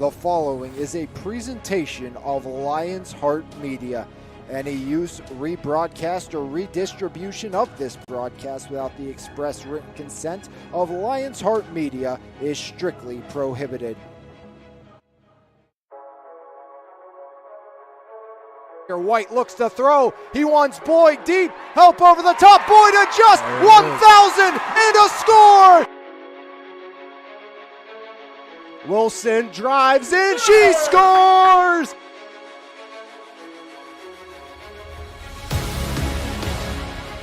The following is a presentation of Lion's Heart Media. Any use, rebroadcast, or redistribution of this broadcast without the express written consent of Lion's Heart Media is strictly prohibited. White looks to throw. He wants Boyd deep. Help over the top. Boyd adjusts. 1,000 and a score. Wilson drives in. She scores.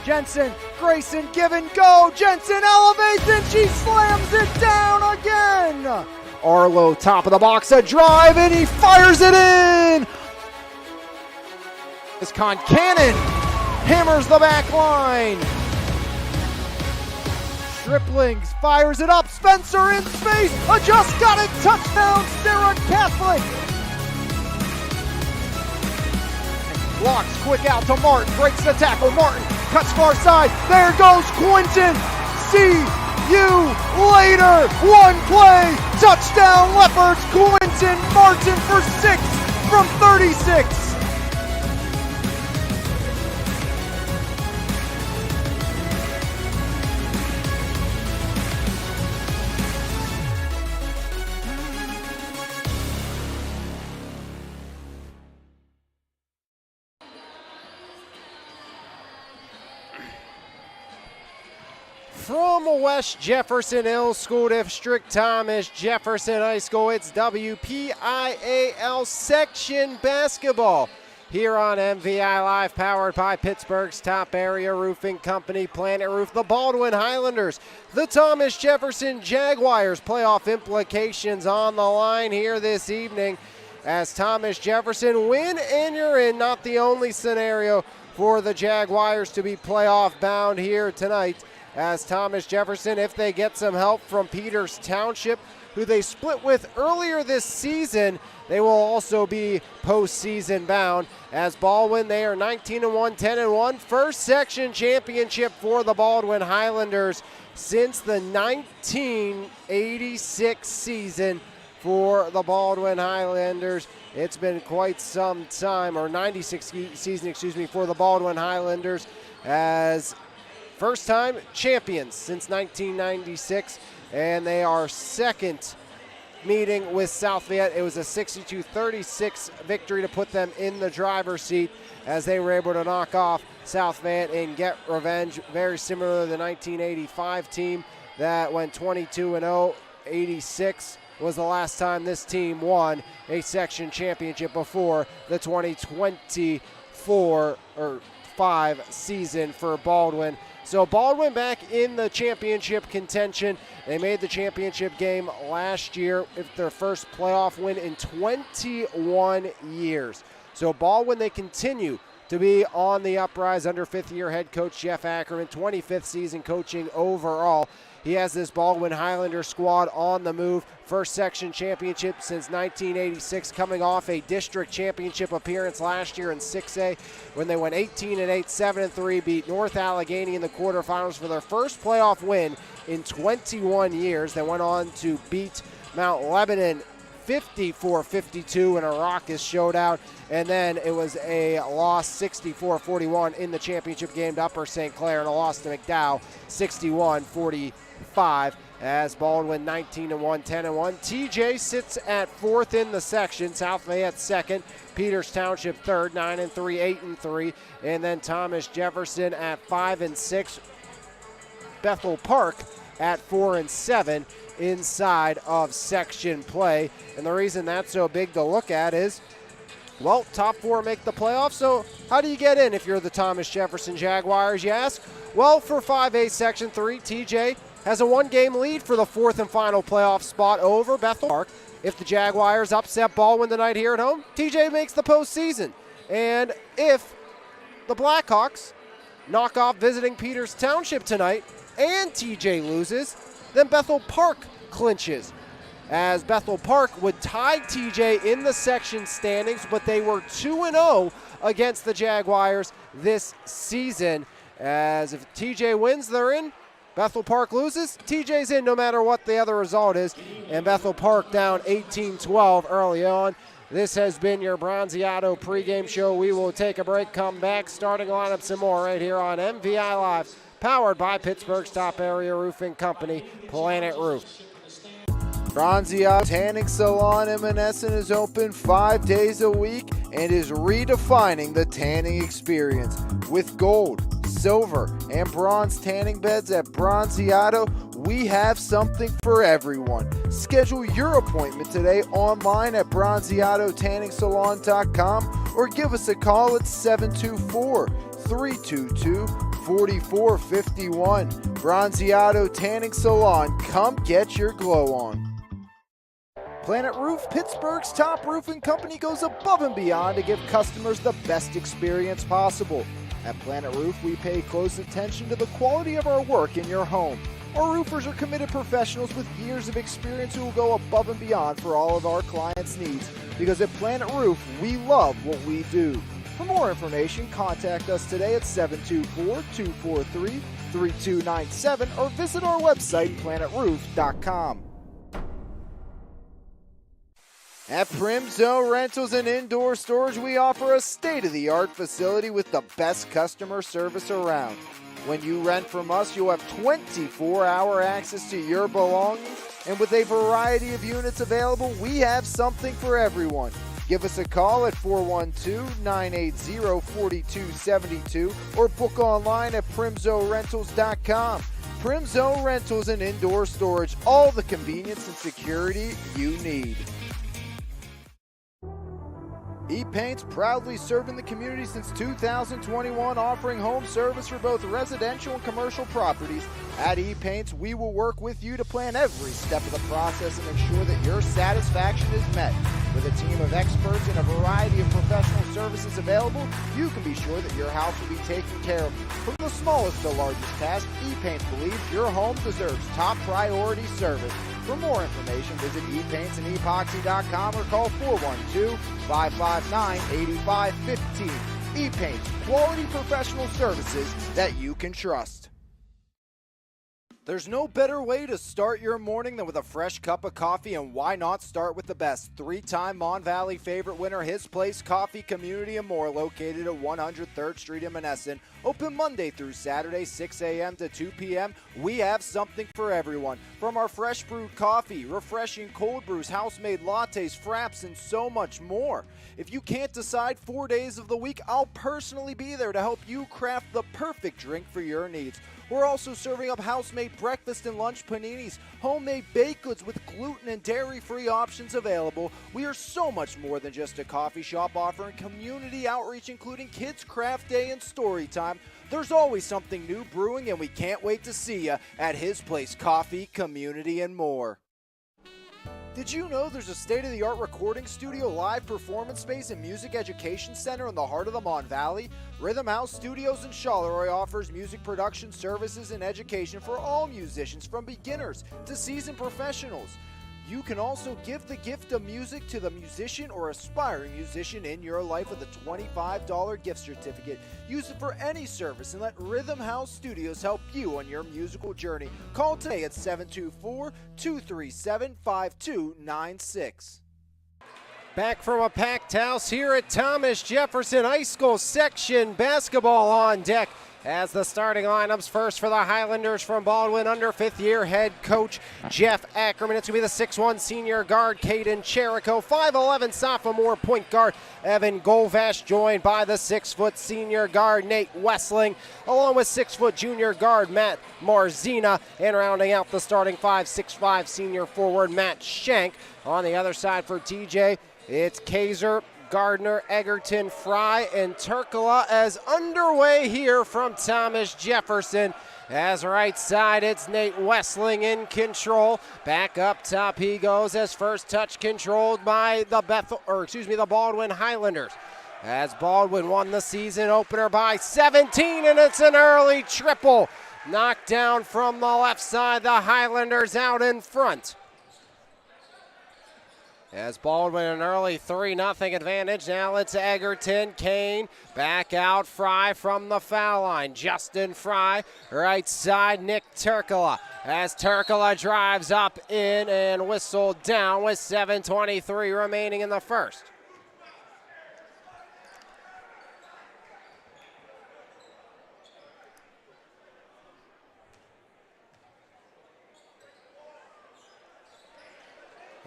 Jensen, Grayson, give and go. Jensen elevates and she slams it down again. Arlo, top of the box, a drive, and he fires it in. This Concannon hammers the back line. Striplings fires it up. Spencer in space. Just got it. Touchdown, Sarah Catholic. Blocks quick out to Martin. Breaks the tackle. Martin cuts far side. There goes Quinton. See you later. One play. Touchdown, Leopards. Quinton Martin for 6 from 36. From West Jefferson Hill School District, Thomas Jefferson High School, it's WPIAL Section Basketball here on MVI Live, powered by Pittsburgh's top area roofing company, Planet Roof. The Baldwin Highlanders, the Thomas Jefferson Jaguars. Playoff implications on the line here this evening as Thomas Jefferson win and you're in. Not the only scenario for the Jaguars to be playoff bound here tonight, as Thomas Jefferson, if they get some help from Peters Township, who they split with earlier this season, they will also be postseason bound. As Baldwin, they are 19-1, 10-1. First section championship for the Baldwin Highlanders since the 1986 season for the Baldwin Highlanders. It's been quite some time, or 96 season, for the Baldwin Highlanders, as first time champions since 1996, and they are second meeting with South Fayette. It was a 62-36 victory to put them in the driver's seat as they were able to knock off South Fayette and get revenge. Very similar to the 1985 team that went 22-0. 86 was the last time this team won a section championship before the 2024 or 5 season for Baldwin. So Baldwin back in the championship contention. They made the championship game last year with their first playoff win in 21 years. So Baldwin, they continue to be on the uprise under fifth-year head coach Jeff Ackerman, 25th season coaching overall. He has this Baldwin Highlander squad on the move. First section championship since 1986, coming off a district championship appearance last year in 6A when they went 18-8, 7-3, beat North Allegheny in the quarterfinals for their first playoff win in 21 years. They went on to beat Mount Lebanon 54-52 in a raucous showdown, and then it was a loss 64-41 in the championship game to Upper St. Clair, and a loss to McDowell 61-45 as Baldwin 19-1, 10-1. TJ sits at fourth in the section, South Fayette second, Peters Township third, 9-3, 8-3, and then Thomas Jefferson at 5-6, Bethel Park at 4-7 inside of section play. And the reason that's so big to look at is, well, top 4 make the playoffs, so how do you get in if you're the Thomas Jefferson Jaguars, you ask? Well, for 5A Section 3, TJ has a 1-game lead for the 4th and final playoff spot over Bethel Park. If the Jaguars upset Baldwin tonight here at home, TJ makes the postseason. And if the Blackhawks knock off visiting Peters Township tonight and TJ loses, then Bethel Park clinches, as Bethel Park would tie TJ in the section standings, but they were 2-0 against the Jaguars this season. As if TJ wins, they're in. Bethel Park loses, TJ's in no matter what the other result is, and Bethel Park down 18-12 early on. This has been your Bronzeado pregame show. We will take a break, come back, starting lineups and more right here on MVI Live, powered by Pittsburgh's top area roofing company, Planet Roof. Bronzeado Tanning Salon in Monessen is open 5 days a week and is redefining the tanning experience. With gold, silver, and bronze tanning beds at Bronzeado, we have something for everyone. Schedule your appointment today online at bronzeadotanningsalon.com or give us a call at 724-322-4451. Bronzeado Tanning Salon, come get your glow on. Planet Roof, Pittsburgh's top roofing company, goes above and beyond to give customers the best experience possible. At Planet Roof, we pay close attention to the quality of our work in your home. Our roofers are committed professionals with years of experience who will go above and beyond for all of our clients' needs. Because at Planet Roof, we love what we do. For more information, contact us today at 724-243-3297 or visit our website, planetroof.com. At Primzo Rentals and Indoor Storage, we offer a state-of-the-art facility with the best customer service around. When you rent from us, you'll have 24-hour access to your belongings, and with a variety of units available, we have something for everyone. Give us a call at 412-980-4272 or book online at primzorentals.com. Primzo Rentals and Indoor Storage, all the convenience and security you need. E-Paint's proudly serving the community since 2021, offering home service for both residential and commercial properties. At E-Paint's, we will work with you to plan every step of the process and ensure that your satisfaction is met. With a team of experts and a variety of professional services available, you can be sure that your house will be taken care of. From the smallest to largest task, E-Paints believes your home deserves top priority service. For more information, visit epaintsandEpoxy.com or call 412-559-8515. E-Paints, quality professional services that you can trust. There's no better way to start your morning than with a fresh cup of coffee, and why not start with the best? Three-time Mon Valley favorite winner, His Place Coffee, Community and More, located at 103rd Street in Monessen. Open Monday through Saturday, 6 a.m. to 2 p.m. We have something for everyone. From our fresh brewed coffee, refreshing cold brews, house-made lattes, fraps, and so much more. If you can't decide 4 days of the week, I'll personally be there to help you craft the perfect drink for your needs. We're also serving up house-made breakfast and lunch paninis, homemade baked goods with gluten and dairy-free options available. We are so much more than just a coffee shop, offering community outreach including Kids Craft Day and Story Time. There's always something new brewing, and we can't wait to see you at His Place Coffee, Community and More. Did you know there's a state-of-the-art recording studio, live performance space, and music education center in the heart of the Mon Valley? Rhythm House Studios in Charleroi offers music production services and education for all musicians, from beginners to seasoned professionals. You can also give the gift of music to the musician or aspiring musician in your life with a $25 gift certificate. Use it for any service and let Rhythm House Studios help you on your musical journey. Call today at 724-237-5296. Back from a packed house here at Thomas Jefferson High School, section basketball on deck. As the starting lineups, first for the Highlanders from Baldwin, under fifth-year head coach Jeff Ackerman. It's going to be the 6'1 senior guard Caden Cherico, 5'11 sophomore point guard Evan Golvash, joined by the 6-foot senior guard Nate Wessling, along with 6-foot junior guard Matt Marzina, and rounding out the starting five, 6'5 senior forward Matt Shank. On the other side for TJ, it's Kaiser, Gardner, Egerton, Fry, and Turkala as underway here from Thomas Jefferson. As right side, it's Nate Wessling in control. Back up top he goes as first touch controlled by the Baldwin Highlanders. As Baldwin won the season opener by 17, and it's an early triple. Knocked down from the left side, the Highlanders out in front. As Baldwin an early 3-0 advantage. Now it's Egerton, Kane, back out, Fry from the foul line. Justin Fry, right side, Nick Turkala. As Turkala drives up in and whistled down with 7:23 remaining in the first.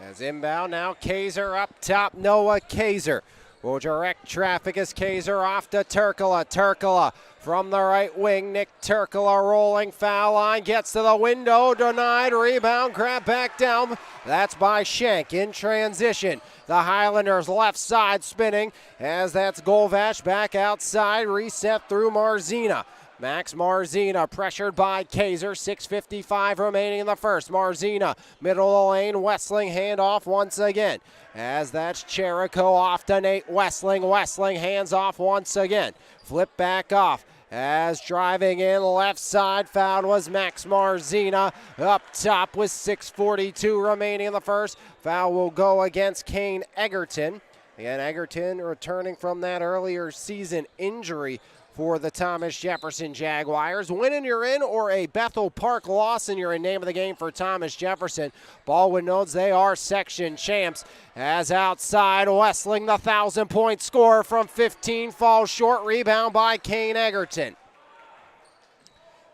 As inbound now, Kaiser up top, Noah Kaiser will direct traffic as Kaiser off to Turkala. Turkala from the right wing, Nick Turkala rolling foul line, gets to the window, denied, rebound, grab back down. That's by Shank in transition. The Highlanders left side spinning as that's Golvash back outside, reset through Marzina. Max Marzina pressured by Kaiser, 6:55 remaining in the first. Marzina, middle of the lane, Wessling handoff once again. As that's Cherico off to Nate Wessling. Wessling hands off once again. Flip back off. As driving in left side, fouled was Max Marzina. Up top with 6:42 remaining in the first. Foul will go against Kane Egerton. And Egerton returning from that earlier season injury for the Thomas Jefferson Jaguars. Winning you're in, or a Bethel Park loss and you're in. Name of the game for Thomas Jefferson. Baldwin notes they are section champs. As outside, Wessling, the 1,000-point scorer from 15, falls short. Rebound by Kane Egerton.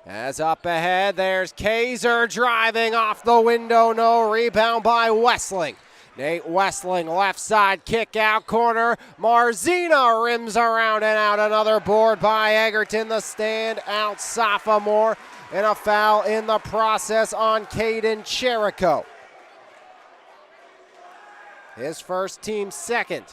As up ahead, there's Kaiser driving off the window. No, rebound by Wessling. Nate Wessling, left side, kick out corner. Marzina rims around and out. Another board by Egerton, the stand-out sophomore. And a foul in the process on Caden Cherico. His first, team second.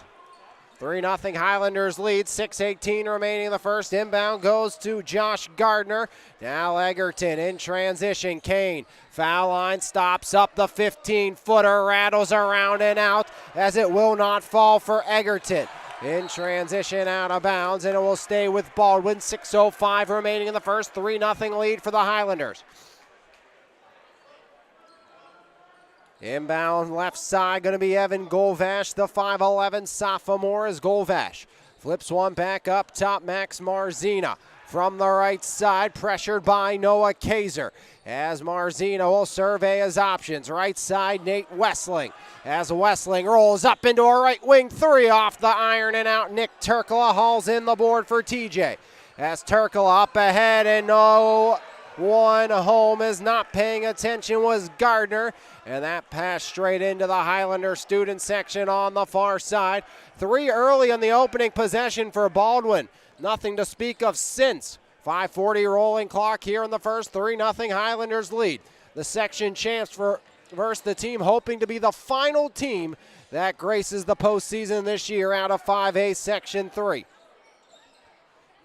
3-0 Highlanders lead, 6:18 remaining in the first. Inbound goes to Josh Gardner. Now Egerton in transition. Kane, foul line, stops up the 15-footer, rattles around and out as it will not fall for Egerton. In transition, out of bounds, and it will stay with Baldwin. 6:05 remaining in the first, 3-0 lead for the Highlanders. Inbound left side, going to be Evan Golvash, the 5'11 sophomore is Golvash. Flips one back up top, Max Marzina. From the right side, pressured by Noah Kaiser. As Marzina will survey his options. Right side, Nate Wessling. As Wessling rolls up into a right wing three off the iron and out. Nick Turkala hauls in the board for TJ. As Turkala up ahead and no one home is not paying attention was Gardner. And that pass straight into the Highlander student section on the far side. 3 early on the opening possession for Baldwin. Nothing to speak of since. 5:40 rolling clock here in the first. 3-0 Highlanders lead. The section champs versus the team hoping to be the final team that graces the postseason this year out of 5A Section 3.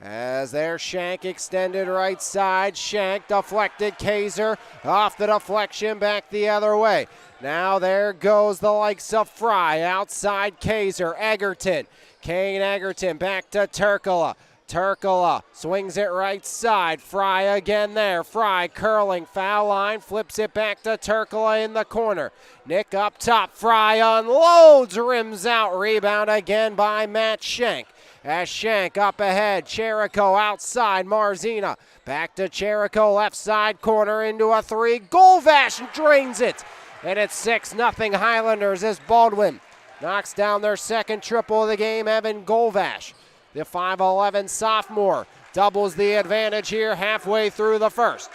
As their Shank extended right side. Shank deflected. Kaiser off the deflection back the other way. Now there goes the likes of Fry. Outside Kaiser. Egerton. Kane Egerton back to Turkala. Turkala swings it right side. Fry again there. Fry curling. Foul line. Flips it back to Turkala in the corner. Nick up top. Fry unloads. Rims out. Rebound again by Matt Shank. As Shank up ahead, Cherico outside, Marzina. Back to Cherico, left side corner into a three. Golvash drains it. And it's 6-0 Highlanders as Baldwin knocks down their second triple of the game, Evan Golvash. The 5'11 sophomore doubles the advantage here halfway through the first.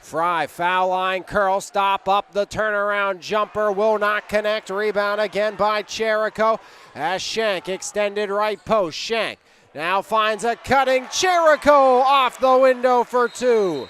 Fry, foul line curl, stop up the turnaround jumper, will not connect. Rebound again by Cherico as Shank extended right post. Shank now finds a cutting Cherico off the window for 2.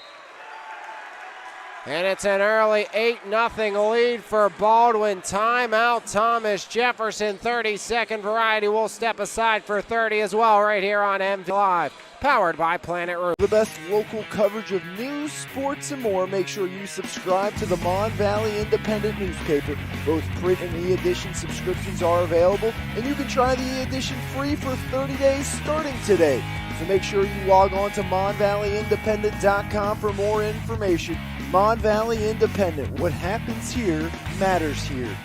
And it's an early 8-0 lead for Baldwin. Timeout, Thomas Jefferson. 30-second variety will step aside for 30 as well right here on MVI Live. Powered by Planet Roof. The best local coverage of news, sports, and more. Make sure you subscribe to the Mon Valley Independent newspaper. Both print and e-edition subscriptions are available, and you can try the e-edition free for 30 days starting today. So make sure you log on to MonValleyIndependent.com for more information. Mon Valley Independent. What happens here matters here.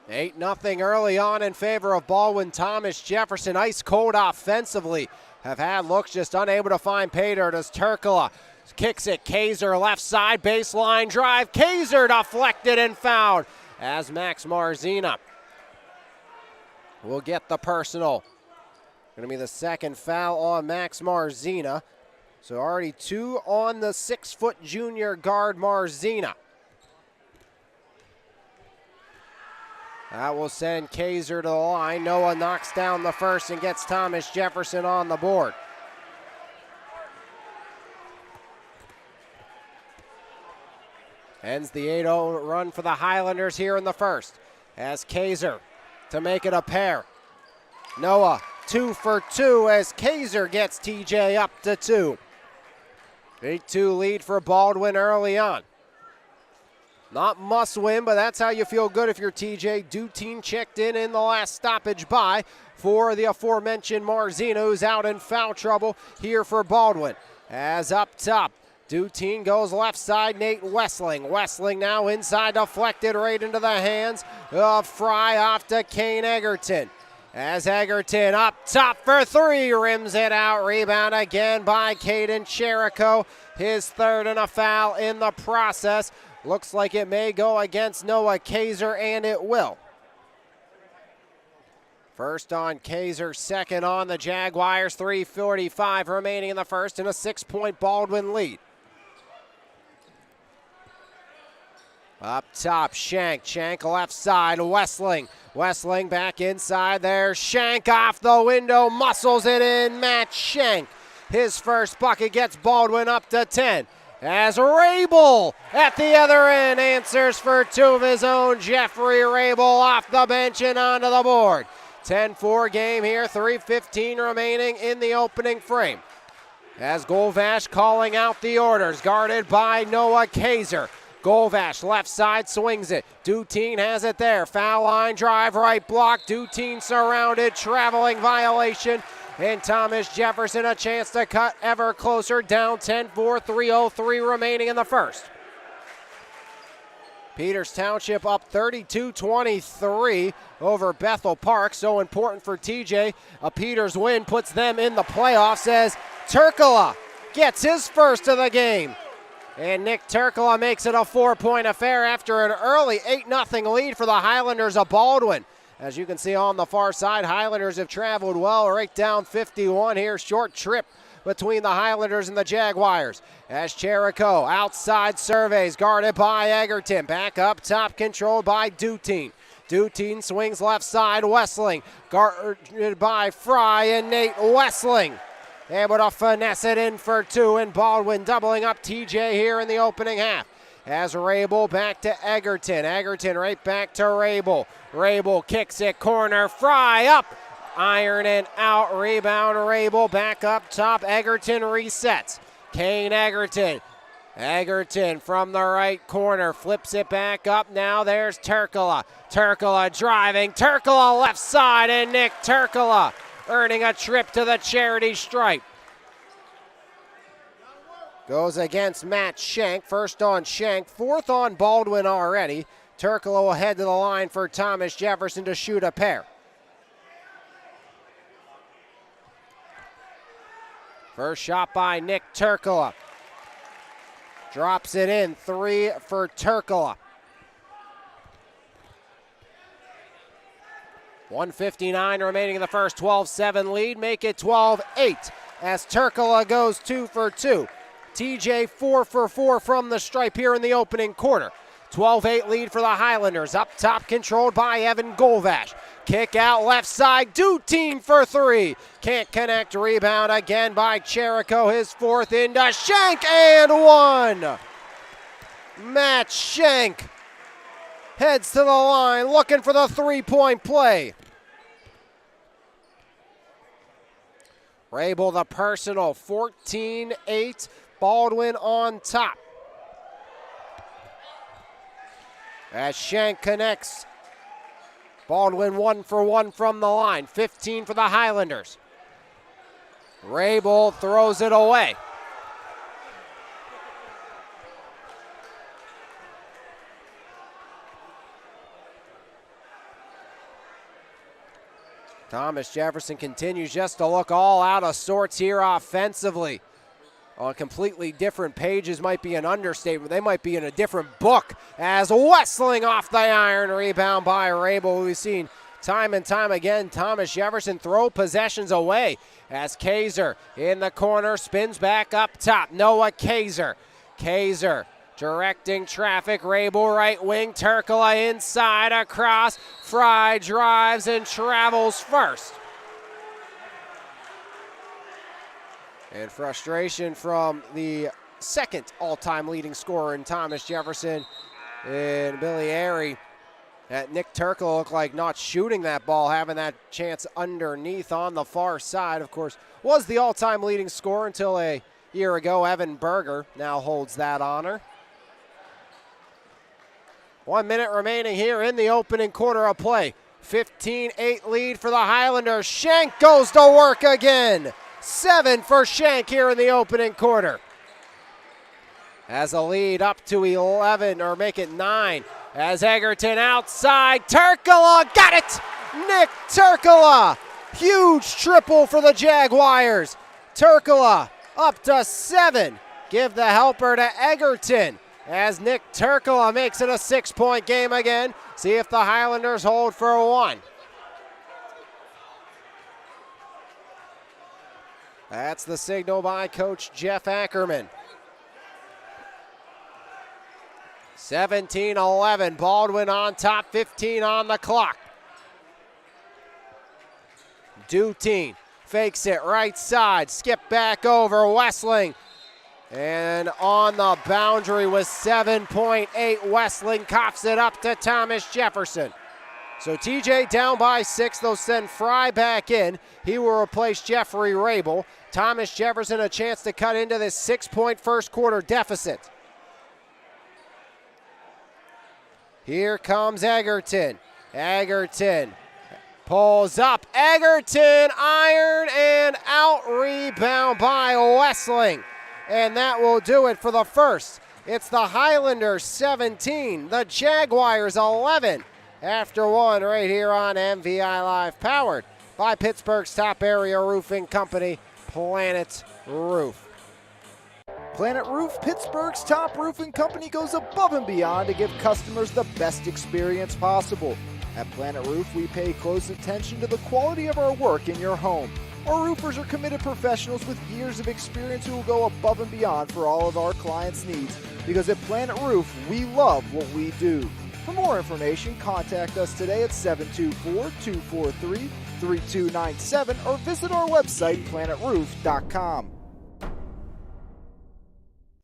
8-0 early on in favor of Baldwin. Thomas Jefferson, ice cold offensively. Have had looks, just unable to find pay dirt as Turkala kicks it. Kaiser left side, baseline drive. Kaiser deflected and fouled as Max Marzina will get the personal. Going to be the second foul on Max Marzina. So already 2 on the 6-foot junior guard Marzina. That will send Kaiser to the line. Noah knocks down the first and gets Thomas Jefferson on the board. Ends the 8-0 run for the Highlanders here in the first. As Kaiser to make it a pair. Noah 2 for 2 as Kaiser gets TJ up to 2. 8-2 lead for Baldwin early on. Not must win, but that's how you feel good if you're TJ. Dutine checked in the last stoppage by for the aforementioned Marzino, who's out in foul trouble here for Baldwin. As up top, Dutine goes left side, Nate Wessling. Wessling now inside, deflected right into the hands of Fry off to Kane Egerton. As Egerton up top for 3, rims it out. Rebound again by Caden Cherico. His third and a foul in the process. Looks like it may go against Noah Kaiser, and it will. First on Kaiser, second on the Jaguars. 3:45 remaining in the first, and a 6-point Baldwin lead. Up top, Shank. Shank left side, Wessling. Wessling back inside there. Shank off the window, muscles it in. Matt Shank. His first bucket gets Baldwin up to 10. As Rabel at the other end answers for 2 of his own. Jeffrey Rabel off the bench and onto the board. 10-4 game here, 3:15 remaining in the opening frame. As Golvash calling out the orders, guarded by Noah Kaiser. Golvash left side swings it. Dutine has it there. Foul line drive, right block. Dutine surrounded, traveling violation. And Thomas Jefferson a chance to cut ever closer, down 10-4, 3:03 remaining in the first. Peters Township up 32-23 over Bethel Park. So important for TJ. A Peters win puts them in the playoffs as Turkala gets his first of the game. And Nick Turkala makes it a 4-point affair after an early 8-0 lead for the Highlanders of Baldwin. As you can see on the far side, Highlanders have traveled well right down 51 here. Short trip between the Highlanders and the Jaguars. As Cherico outside surveys, guarded by Egerton. Back up top, controlled by Dutine. Dutine swings left side, Wessling. Guarded by Fry and Nate Wessling. Able to finesse it in for 2, and Baldwin doubling up TJ here in the opening half. As Rabel back to Egerton. Egerton right back to Rabel. Rabel kicks it corner. Fry up. Iron and out. Rebound Rabel back up top. Egerton resets. Kane Egerton. Egerton from the right corner. Flips it back up. Now there's Turkala. Turkala driving. Turkala left side, and Nick Turkala earning a trip to the charity stripe. Goes against Matt Shank. First on Shank, 4th on Baldwin already. Turkala will head to the line for Thomas Jefferson to shoot a pair. First shot by Nick Turkala. Drops it in, 3 for Turkala. 1:59 remaining in the first, 12-7 lead. Make it 12-8 as Turkala goes 2 for 2. TJ 4 for 4 from the stripe here in the opening quarter. 12-8 lead for the Highlanders. Up top, controlled by Evan Golvash. Kick out left side, Dutine for 3. Can't connect, rebound again by Cherico. His 4th into Shank, and 1. Matt Shank heads to the line looking for the 3-point play. Rabel the personal, 14-8. Baldwin on top. As Shank connects, Baldwin 1 for 1 from the line. 15 for the Highlanders. Rabel throws it away. Thomas Jefferson continues just to look all out of sorts here offensively. On completely different pages might be an understatement. They might be in a different book as Wessling off the iron. Rebound by Rabel. We've seen time and time again Thomas Jefferson throw possessions away as Kaiser in the corner spins back up top. Noah Kaiser. Kaiser directing traffic. Rabel right wing. Turkala inside across. Fry drives and travels first. And frustration from the second all-time leading scorer in Thomas Jefferson and Billy Airy. That Nick Turkle looked like not shooting that ball, having that chance underneath on the far side. Of course, was the all-time leading scorer until a year ago. Evan Berger now holds that honor. 1 minute remaining here in the opening quarter of play. 15-8 lead for the Highlanders. Shank goes to work again. 7 for Shank here in the opening quarter. As a lead up to 11, or make it 9. As Egerton outside, Turkala got it! Nick Turkala, huge triple for the Jaguars. Turkala up to 7. Give the helper to Egerton as Nick Turkala makes it a 6-point game again. See if the Highlanders hold for 1. That's the signal by Coach Jeff Ackerman. 17-11, Baldwin on top, 15 on the clock. Dutine fakes it right side, skip back over Wessling. And on the boundary with 7.8, Wessling coughs it up to Thomas Jefferson. So TJ down by 6, they'll send Fry back in. He will replace Jeffrey Rabel. Thomas Jefferson a chance to cut into this 6-point first quarter deficit. Here comes Egerton. Egerton pulls up. Egerton, iron and out. Rebound by Wessling. And that will do it for the first. It's the Highlanders 17, the Jaguars 11. After 1 right here on MVI Live, powered by Pittsburgh's top area roofing company, Planet Roof. Planet Roof, Pittsburgh's top roofing company, goes above and beyond to give customers the best experience possible. At Planet Roof, we pay close attention to the quality of our work in your home. Our roofers are committed professionals with years of experience who will go above and beyond for all of our clients' needs, because at Planet Roof, we love what we do. For more information, contact us today at 724-243-3297 or visit our website, planetroof.com.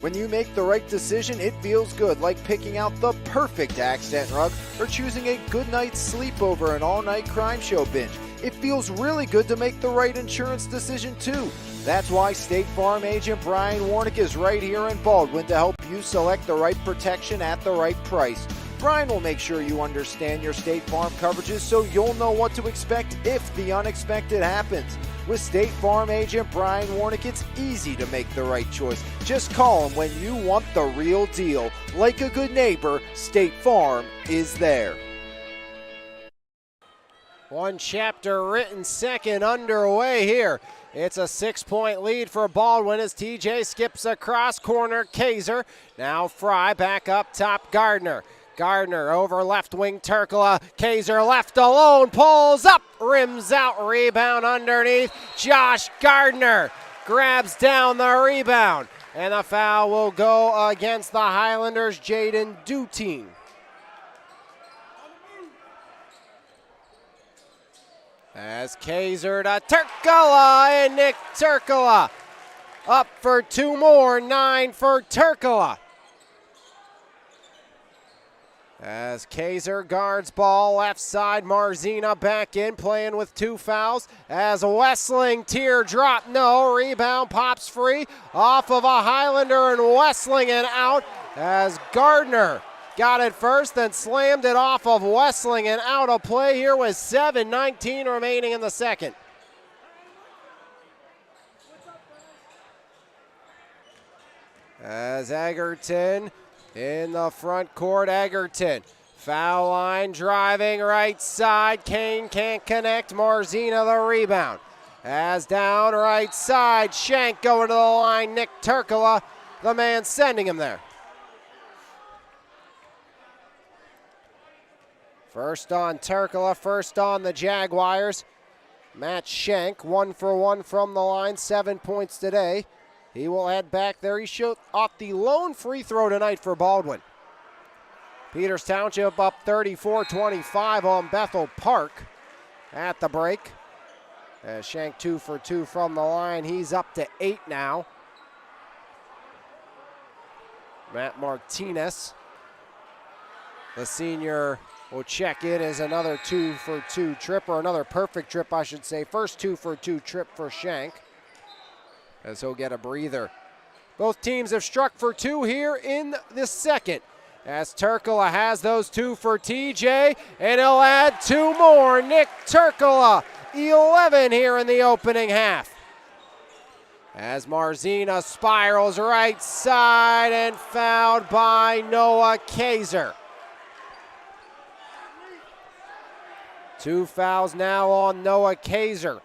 When you make the right decision, it feels good, like picking out the perfect accent rug or choosing a good night's sleep over an all-night crime show binge. It feels really good to make the right insurance decision too. That's why State Farm agent Brian Warnick is right here in Baldwin to help you select the right protection at the right price. Brian will make sure you understand your State Farm coverages so you'll know what to expect if the unexpected happens. With State Farm agent Brian Warnick, it's easy to make the right choice. Just call him when you want the real deal. Like a good neighbor, State Farm is there. One chapter written second underway here. It's a 6-point lead for Baldwin as TJ skips across corner. Kaiser, now Fry back up top. Gardner over left wing Turkala. Kaiser left alone, pulls up, rims out, rebound underneath. Josh Gardner grabs down the rebound. And the foul will go against the Highlanders' Jaden Dutine. As Kaiser to Turkala, and Nick Turkala up for 2 more, 9 for Turkala. As Kaiser guards ball left side, Marzina back in, playing with 2 fouls. As Wessling teardrop, no, rebound pops free off of a Highlander, and Wessling and out as Gardner got it first, then slammed it off of Wessling and out of play here with 7:19 remaining in the second. As Egerton in the front court, Egerton Foul line, driving right side. Kane can't connect. Marzina the rebound. As down right side, Shank going to the line. Nick Turkala, the man sending him there. First on Turkala, first on the Jaguars. Matt Shank, 1 for 1 from the line, 7 points today. He will head back there. He shot off the lone free throw tonight for Baldwin. Peters Township up 34-25 on Bethel Park at the break. As Shank 2 for 2 from the line. He's up to 8 now. Matt Martinez, the senior, will check in as another 2 for 2 trip, or another perfect trip, I should say. First 2 for 2 trip for Shank, as he'll get a breather. Both teams have struck for 2 here in the second, as Turkala has those 2 for TJ, and he'll add 2 more. Nick Turkala, 11 here in the opening half. As Marzina spirals right side and fouled by Noah Kaiser. 2 fouls now on Noah Kaiser.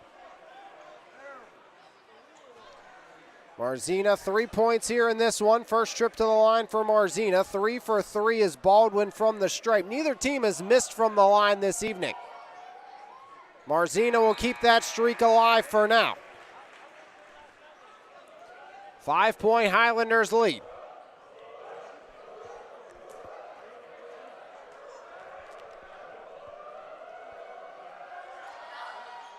Marzina, 3 points here in this one. First trip to the line for Marzina. 3 for 3 is Baldwin from the stripe. Neither team has missed from the line this evening. Marzina will keep that streak alive for now. 5-point Highlanders lead.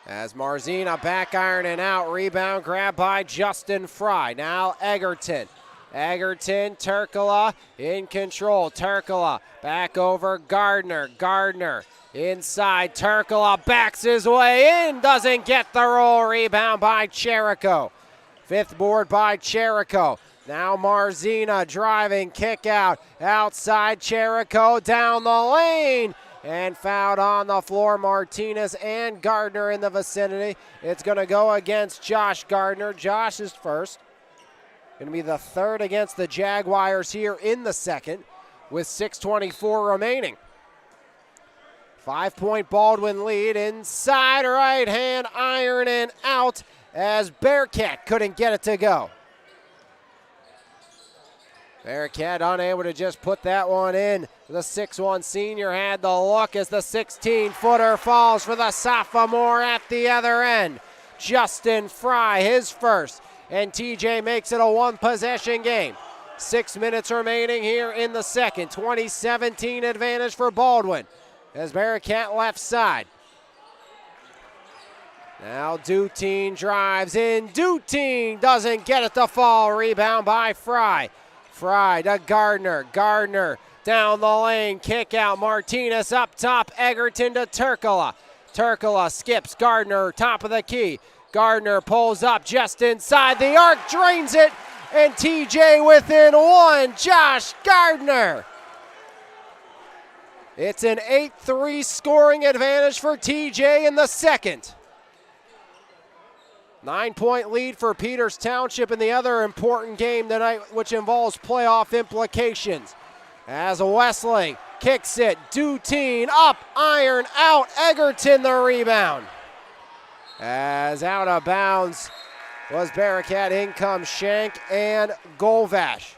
As Marzina back ironing out, rebound grabbed by Justin Fry. Now Egerton. Egerton, Turkala in control. Turkala back over Gardner. Gardner inside. Turkala backs his way in. Doesn't get the roll. Rebound by Cherico. 5th board by Cherico. Now Marzina driving, kick out. Outside Cherico down the lane. And fouled on the floor, Martinez and Gardner in the vicinity. It's going to go against Josh Gardner. Josh is first. Going to be the 3rd against the Jaguars here in the second with 6:24 remaining. 5-point Baldwin lead. Inside right hand, iron and out as Bearcat couldn't get it to go. Bearcat unable to just put that one in. The 6'1 senior had the look as the 16-footer falls for the sophomore at the other end. Justin Fry, his first, and TJ makes it a 1-possession game. 6 minutes remaining here in the second. 20-17 advantage for Baldwin as Bearcat left side. Now Dutine drives in. Dutine doesn't get it to fall. Rebound by Fry. Fry to Gardner. Gardner down the lane. Kick out. Martinez up top. Egerton to Turkala. Turkala skips Gardner. Top of the key. Gardner pulls up just inside the arc. Drains it. And TJ within 1. Josh Gardner. It's an 8-3 scoring advantage for TJ in the second. 9-point lead for Peters Township in the other important game tonight, which involves playoff implications. As Wesling kicks it, Dutine up, iron out, Egerton the rebound. As out of bounds was Bearcat, in comes Shank and Golvash.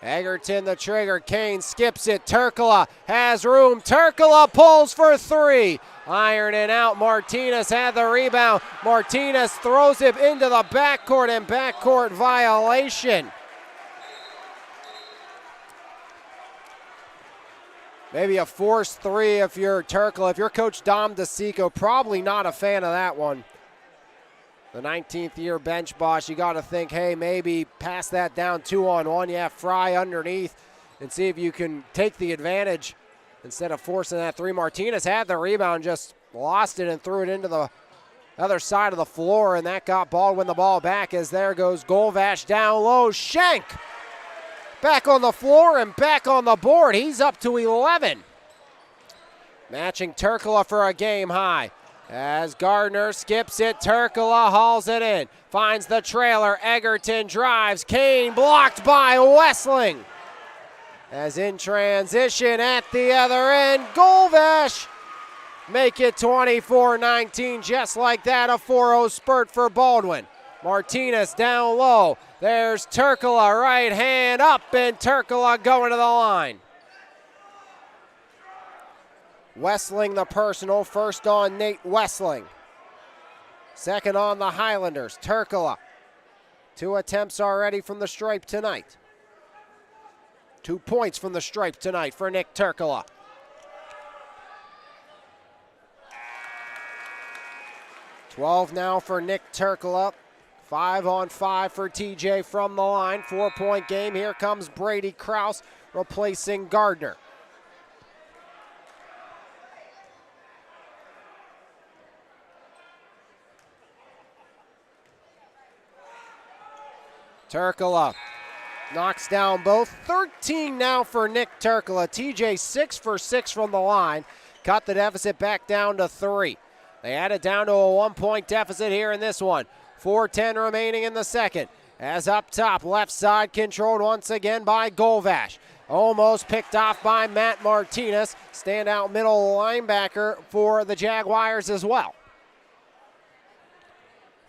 Egerton the trigger, Kane skips it, Turkala has room, Turkala pulls for 3. Iron and out, Martinez had the rebound. Martinez throws it into the backcourt and backcourt violation. Maybe a forced 3 if you're Turkala. If you're Coach Dom DeSico, probably not a fan of that one. The 19th year bench boss, you got to think, hey, maybe pass that down 2-on-1. You have Fry underneath and see if you can take the advantage instead of forcing that 3. Martinez had the rebound, just lost it and threw it into the other side of the floor, and that got Baldwin the ball back as there goes Golvash down low. Shank back on the floor and back on the board. He's up to 11. Matching Turkala for a game high. As Gardner skips it, Turkula hauls it in. Finds the trailer, Egerton drives, Kane blocked by Wessling. As in transition at the other end, Golvash make it 24-19, just like that, a 4-0 spurt for Baldwin. Martinez down low, there's Turkula, right hand up, and Turkula going to the line. Wessling the personal, first on Nate Wessling. Second on the Highlanders, Turkula. 2 attempts already from the stripe tonight. 2 points from the stripe tonight for Nick Turkula. $12 now for Nick Turkula. 5-on-5 for TJ from the line. 4-point game. Here comes Brady Krause replacing Gardner. Turkula knocks down both. 13 now for Nick Turkula. TJ 6 for 6 from the line. Cut the deficit back down to 3. They add it down to a 1-point deficit here in this one. 4:10 remaining in the second. As up top, left side controlled once again by Golvash. Almost picked off by Matt Martinez. Standout middle linebacker for the Jaguars as well.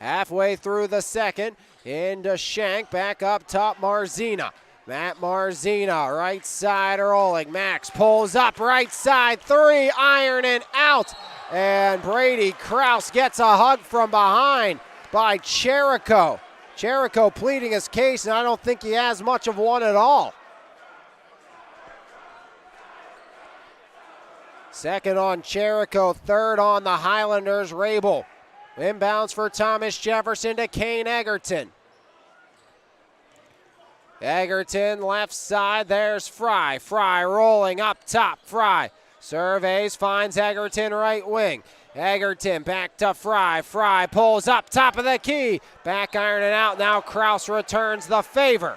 Halfway through the second, into Shank, back up top, Marzina. Matt Marzina, right side rolling. Max pulls up, right side, 3, iron and out. And Brady Krause gets a hug from behind by Cherico. Cherico pleading his case, and I don't think he has much of one at all. Second on Cherico, third on the Highlanders, Rabel. Inbounds for Thomas Jefferson to Kane Egerton. Egerton left side, there's Fry. Fry rolling up top, Fry. Surveys, finds Egerton right wing. Egerton back to Fry. Fry pulls up top of the key. Back iron and out, now Krause returns the favor.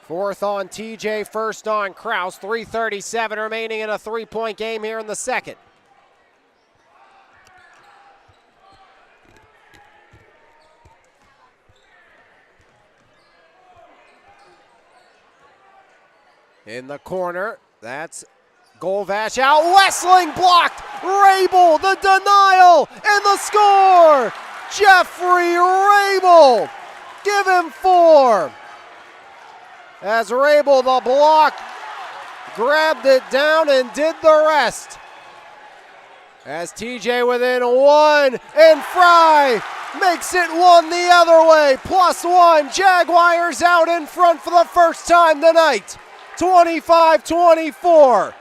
Fourth on TJ, first on Krause. 3:37 remaining in a 3-point game here in the second. In the corner, that's Golvash out. Wessling blocked. Rabel, the denial, and the score. Jeffrey Rabel, give him 4. As Rabel, the block, grabbed it down and did the rest. As TJ within 1, and Fry makes it 1 the other way. +1, Jaguars out in front for the first time tonight. 25-24.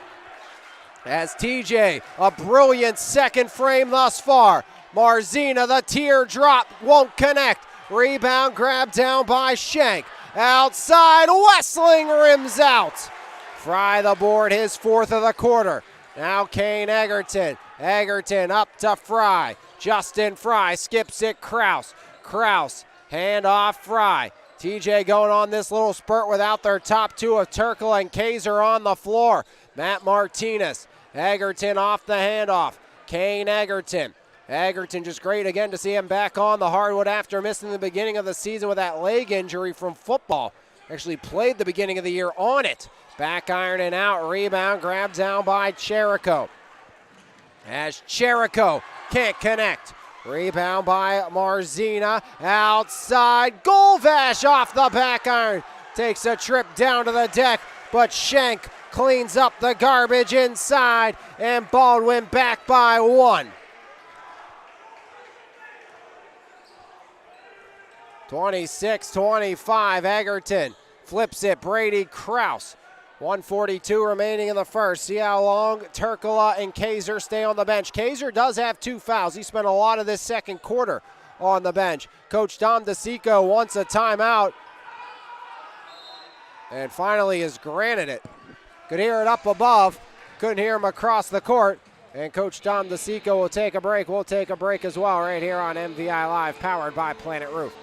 As TJ, a brilliant second frame thus far. Marzina, the teardrop, won't connect. Rebound grabbed down by Shank. Outside, Wessling rims out. Fry the board, his 4th of the quarter. Now Kane Egerton. Egerton up to Fry. Justin Fry skips it, Krause. Krause, hand off Fry. TJ going on this little spurt without their top 2 of Turkle and Kaiser on the floor. Matt Martinez. Egerton off the handoff. Kane Egerton. Egerton just great again to see him back on the hardwood after missing the beginning of the season with that leg injury from football. Actually played the beginning of the year on it. Back iron and out. Rebound grabbed down by Cherico. As Cherico can't connect. Rebound by Marzina. Outside. Golvash off the back iron. Takes a trip down to the deck, but Shank cleans up the garbage inside, and Baldwin back by 1. 26-25, Egerton flips it, Brady Krause. 1:42 remaining in the first. See how long Turkula and Kaiser stay on the bench. Kaiser does have 2 fouls. He spent a lot of this second quarter on the bench. Coach Dom DeSico wants a timeout, and finally is granted it. Could hear it up above, couldn't hear him across the court. And Coach Dom DeSico will take a break. We'll take a break as well right here on MVI Live, powered by Planet Roof.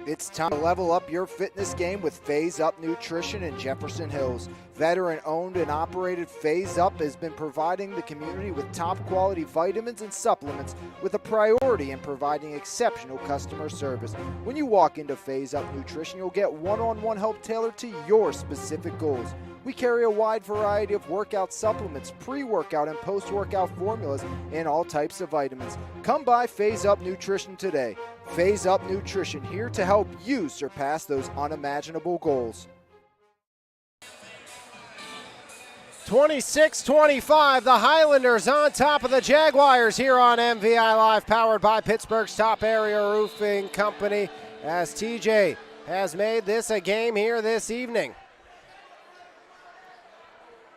It's time to level up your fitness game with Phase Up Nutrition in Jefferson Hills. Veteran-owned and operated Phase Up has been providing the community with top-quality vitamins and supplements with a priority in providing exceptional customer service. When you walk into Phase Up Nutrition, you'll get one-on-one help tailored to your specific goals. We carry a wide variety of workout supplements, pre-workout and post-workout formulas, and all types of vitamins. Come by Phase Up Nutrition today. Phase Up Nutrition, here to help you surpass those unimaginable goals. 26-25, the Highlanders on top of the Jaguars here on MVI Live, powered by Pittsburgh's top area roofing company, as TJ has made this a game here this evening.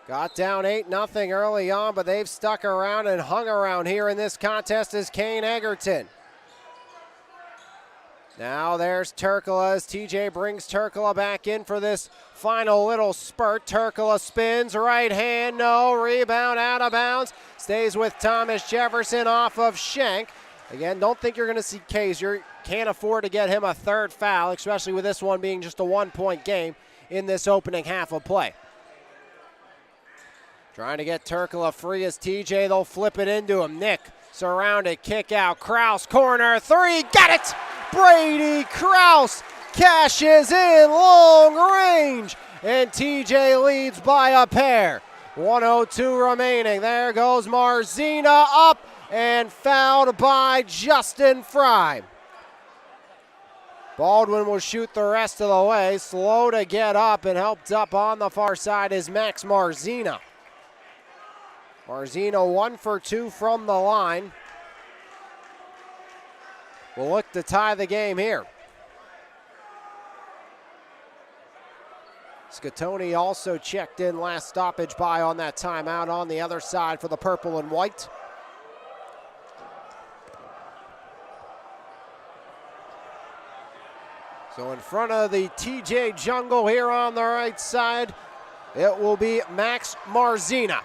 Got down 8-0 early on, but they've stuck around and hung around here in this contest as Kane Egerton. Now there's Turkala as TJ brings Turkala back in for this final little spurt. Turkala spins, right hand, no, rebound out of bounds. Stays with Thomas Jefferson off of Schenk. Again, don't think you're going to see Kaiser. Can't afford to get him a third foul, especially with this one being just a 1-point game in this opening half of play. Trying to get Turkala free as TJ, they'll flip it into him. Nick, surrounded, kick out, Kraus, corner, three, got it! Brady Kraus cashes in long range, and TJ leads by a pair. 1:02 remaining. There goes Marzina up and fouled by Justin Fry. Baldwin will shoot the rest of the way. Slow to get up and helped up on the far side is Max Marzina. Marzina 1 for 2 from the line. Will look to tie the game here. Scatoni also checked in last stoppage by on that timeout on the other side for the purple and white. So in front of the TJ Jungle here on the right side, it will be Max Marzina.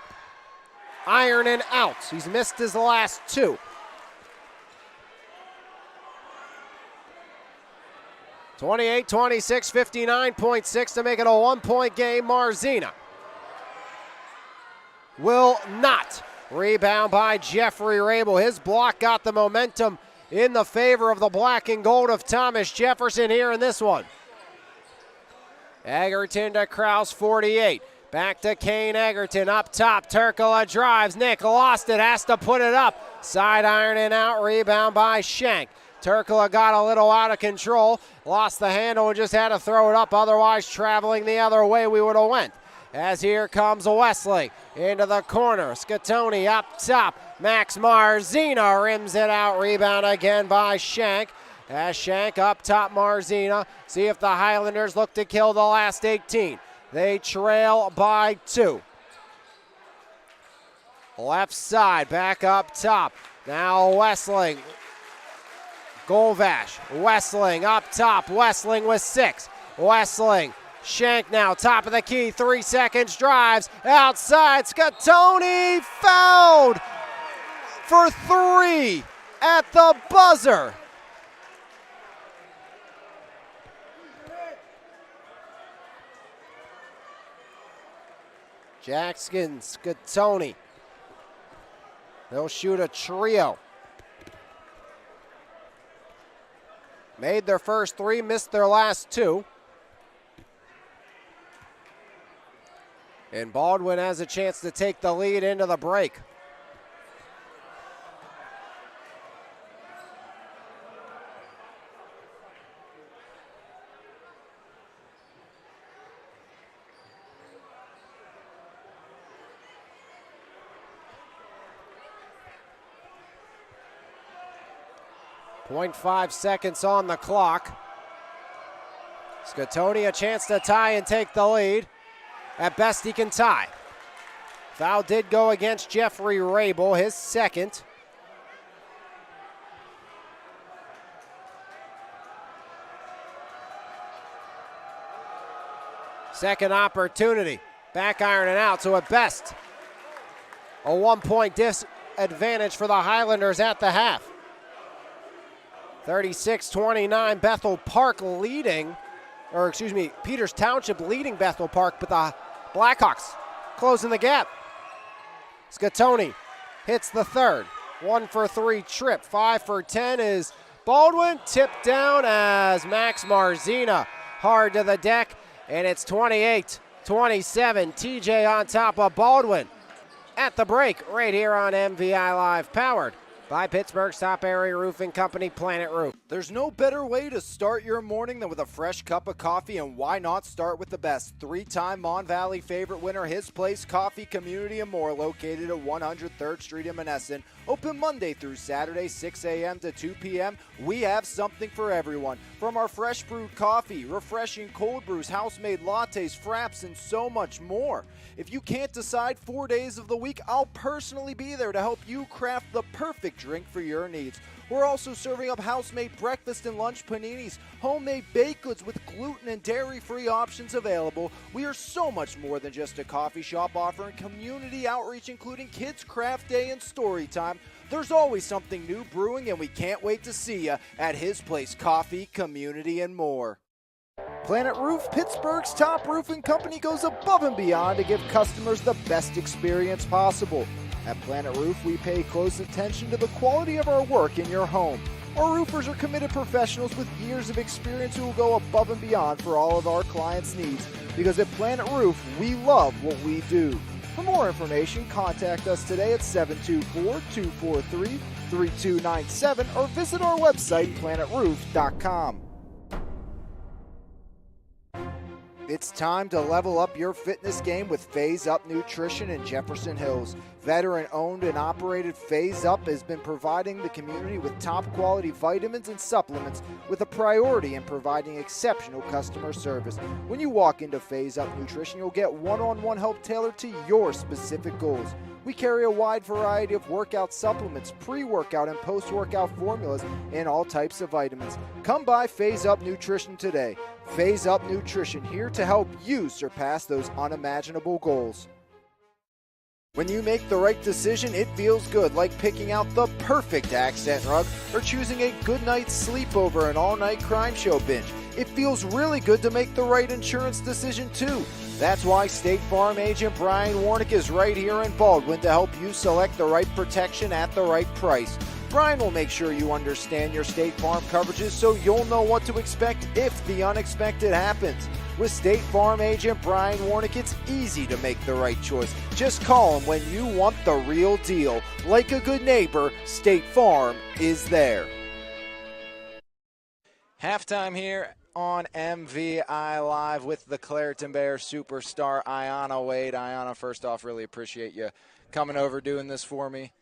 Ironing out. He's missed his last two. 28-26, 59.6 to make it a 1-point game. Marzina will not. Rebound by Jeffrey Rabel. His block got the momentum in the favor of the black and gold of Thomas Jefferson here in this one. Egerton to Kraus, 48. Back to Kane Egerton, up top, Turkala drives, Nick lost it, has to put it up. Side ironing out, rebound by Schenk. Turkala got a little out of control, lost the handle and just had to throw it up, otherwise traveling the other way we would have went. As here comes Wesley into the corner, Scatoni up top, Max Marzina rims it out, rebound again by Schenk. As Schenk up top, Marzina, see if the Highlanders look to kill the last 18. They trail by 2. Left side, back up top. Now Wessling. Golvash. Wessling up top. Wessling with 6. Wessling. Schenk now, top of the key. 3 seconds. Drives. Outside. Scatoni fouled for 3 at the buzzer. Jackson, Scatoni. They'll shoot a trio. Made their first 3, missed their last 2. And Baldwin has a chance to take the lead into the break. .5 seconds on the clock. Scatoni a chance to tie and take the lead. At best he can tie. Foul did go against Jeffrey Rabel, his second. Second opportunity. Back ironing out, so at best a 1-point disadvantage for the Highlanders at the half. 36-29, Bethel Park leading, or excuse me, Peters Township leading Bethel Park, but the Blackhawks closing the gap. Scatoni hits the third. 1 for 3 trip. 5 for 10 is Baldwin. Tipped down as Max Marzina hard to the deck, and it's 28-27. TJ on top of Baldwin at the break right here on MVI Live, powered by Pittsburgh's top area roofing company, Planet Roof. There's no better way to start your morning than with a fresh cup of coffee, and why not start with the best? 3-time Mon Valley favorite winner, His Place Coffee, Community and More, located at 103rd Street in Monessen. Open Monday through Saturday, 6 a.m. to 2 p.m. We have something for everyone. From our fresh brewed coffee, refreshing cold brews, house-made lattes, fraps, and so much more. If you can't decide 4 days of the week, I'll personally be there to help you craft the perfect drink for your needs. We're also serving up house-made breakfast and lunch paninis, homemade baked goods with gluten and dairy-free options available. We are so much more than just a coffee shop, offering community outreach, including Kids Craft Day and Story Time. There's always something new brewing, and we can't wait to see you at His Place Coffee, Community and More. Planet Roof, Pittsburgh's top roofing company, goes above and beyond to give customers the best experience possible. At Planet Roof, we pay close attention to the quality of our work in your home. Our roofers are committed professionals with years of experience who will go above and beyond for all of our clients' needs. Because at Planet Roof, we love what we do. For more information, contact us today at 724-243-3297 or visit our website, planetroof.com. It's time to level up your fitness game with Phase Up Nutrition in Jefferson Hills. Veteran-owned and operated Phase Up has been providing the community with top-quality vitamins and supplements with a priority in providing exceptional customer service. When you walk into Phase Up Nutrition, you'll get one-on-one help tailored to your specific goals. We carry a wide variety of workout supplements, pre-workout and post-workout formulas, and all types of vitamins. Come by Phase Up Nutrition today. Phase Up Nutrition, here to help you surpass those unimaginable goals. When you make the right decision, it feels good, like picking out the perfect accent rug or choosing a good night's sleep over an all-night crime show binge. It feels really good to make the right insurance decision, too. That's why State Farm agent Brian Warnick is right here in Baldwin to help you select the right protection at the right price. Brian will make sure you understand your State Farm coverages so you'll know what to expect if the unexpected happens. With State Farm agent Brian Warnick, it's easy to make the right choice. Just call him when you want the real deal. Like a good neighbor, State Farm is there. Halftime here on MVI Live with the Clareton Bears superstar Ayanna Wade. Ayanna, first off, really appreciate you coming over doing this for me.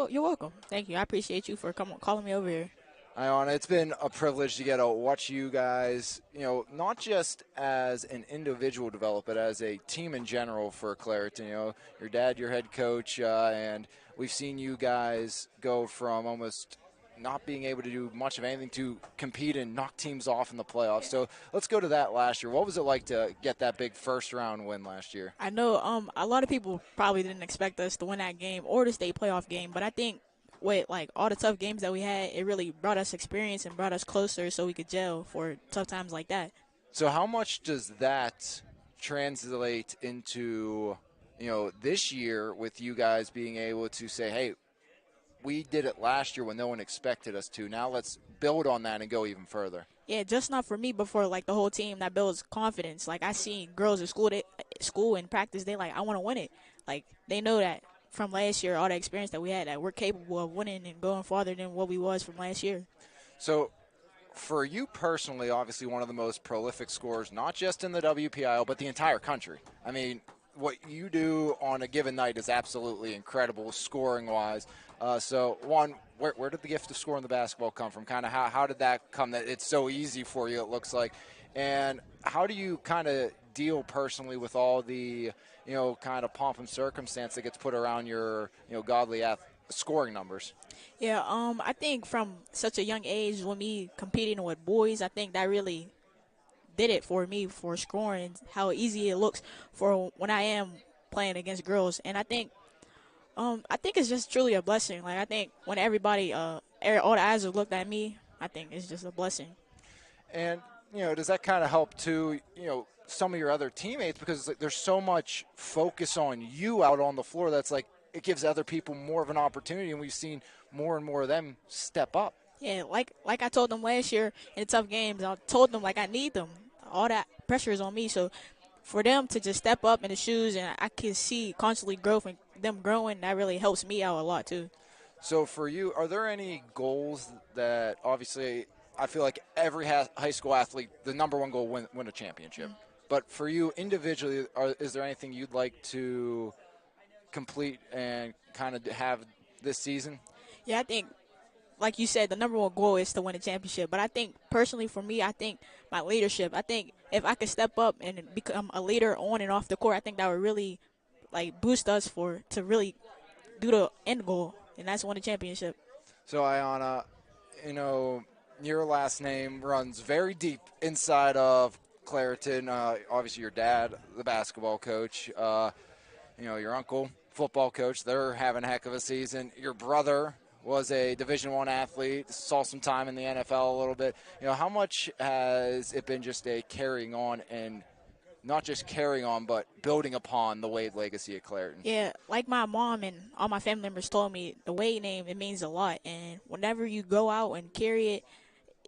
You're welcome. Thank you. I appreciate you for calling me over here. Ayanna, it's been a privilege to get to watch you guys, not just as an individual develop, but as a team in general for Clareton. Your dad, your head coach, and we've seen you guys go from almost not being able to do much of anything to compete and knock teams off in the playoffs. So let's go to that last year. What was it like to get that big first-round win last year? I know a lot of people probably didn't expect us to win that game or the state playoff game, but I think with all the tough games that we had, it really brought us experience and brought us closer so we could gel for tough times like that. So how much does that translate into, this year with you guys being able to say, hey, we did it last year when no one expected us to. Now let's build on that and go even further. Yeah, just not for me, but for the whole team. That builds confidence. I see girls at school and practice, they I want to win it. They know that from last year, all the experience that we had, that we're capable of winning and going farther than what we was from last year. So for you personally, obviously one of the most prolific scorers, not just in the WPIL, but the entire country. I mean, what you do on a given night is absolutely incredible scoring-wise. So, one, where did the gift of scoring the basketball come from? Kind of how did that come that it's so easy for you, it looks like? And how do you kind of deal personally with all the, kind of pomp and circumstance that gets put around your, godly scoring numbers? Yeah, I think from such a young age, when me competing with boys, I think that really did it for me for scoring, how easy it looks for when I am playing against girls. And I think it's just truly a blessing. I think when everybody all the eyes have looked at me, I think it's just a blessing. And, does that kind of help too, some of your other teammates, because there's so much focus on you out on the floor that's like it gives other people more of an opportunity, and we've seen more and more of them step up. Yeah, like I told them last year in the tough games, I told them like I need them. All that pressure is on me, so for them to just step up in the shoes and I can see constantly growth and them growing, that really helps me out a lot too. So for you, are there any goals that obviously I feel like every high school athlete, the number one goal win a championship. Mm-hmm. But for you individually, is there anything you'd like to complete and kind of have this season? Yeah, I think, like you said, the number one goal is to win a championship. But I think personally for me, I think my leadership, I think if I could step up and become a leader on and off the court, I think that would really boost us to really do the end goal, and that's win a championship. So, Ayanna, your last name runs very deep inside of Clairton. Obviously, your dad, the basketball coach, your uncle, football coach. They're having a heck of a season. Your brother was a Division I athlete, saw some time in the NFL a little bit. How much has it been just a carrying on, and not just carrying on, but building upon the Wade legacy at Clairton? Yeah, like my mom and all my family members told me, the Wade name, it means a lot. And whenever you go out and carry it,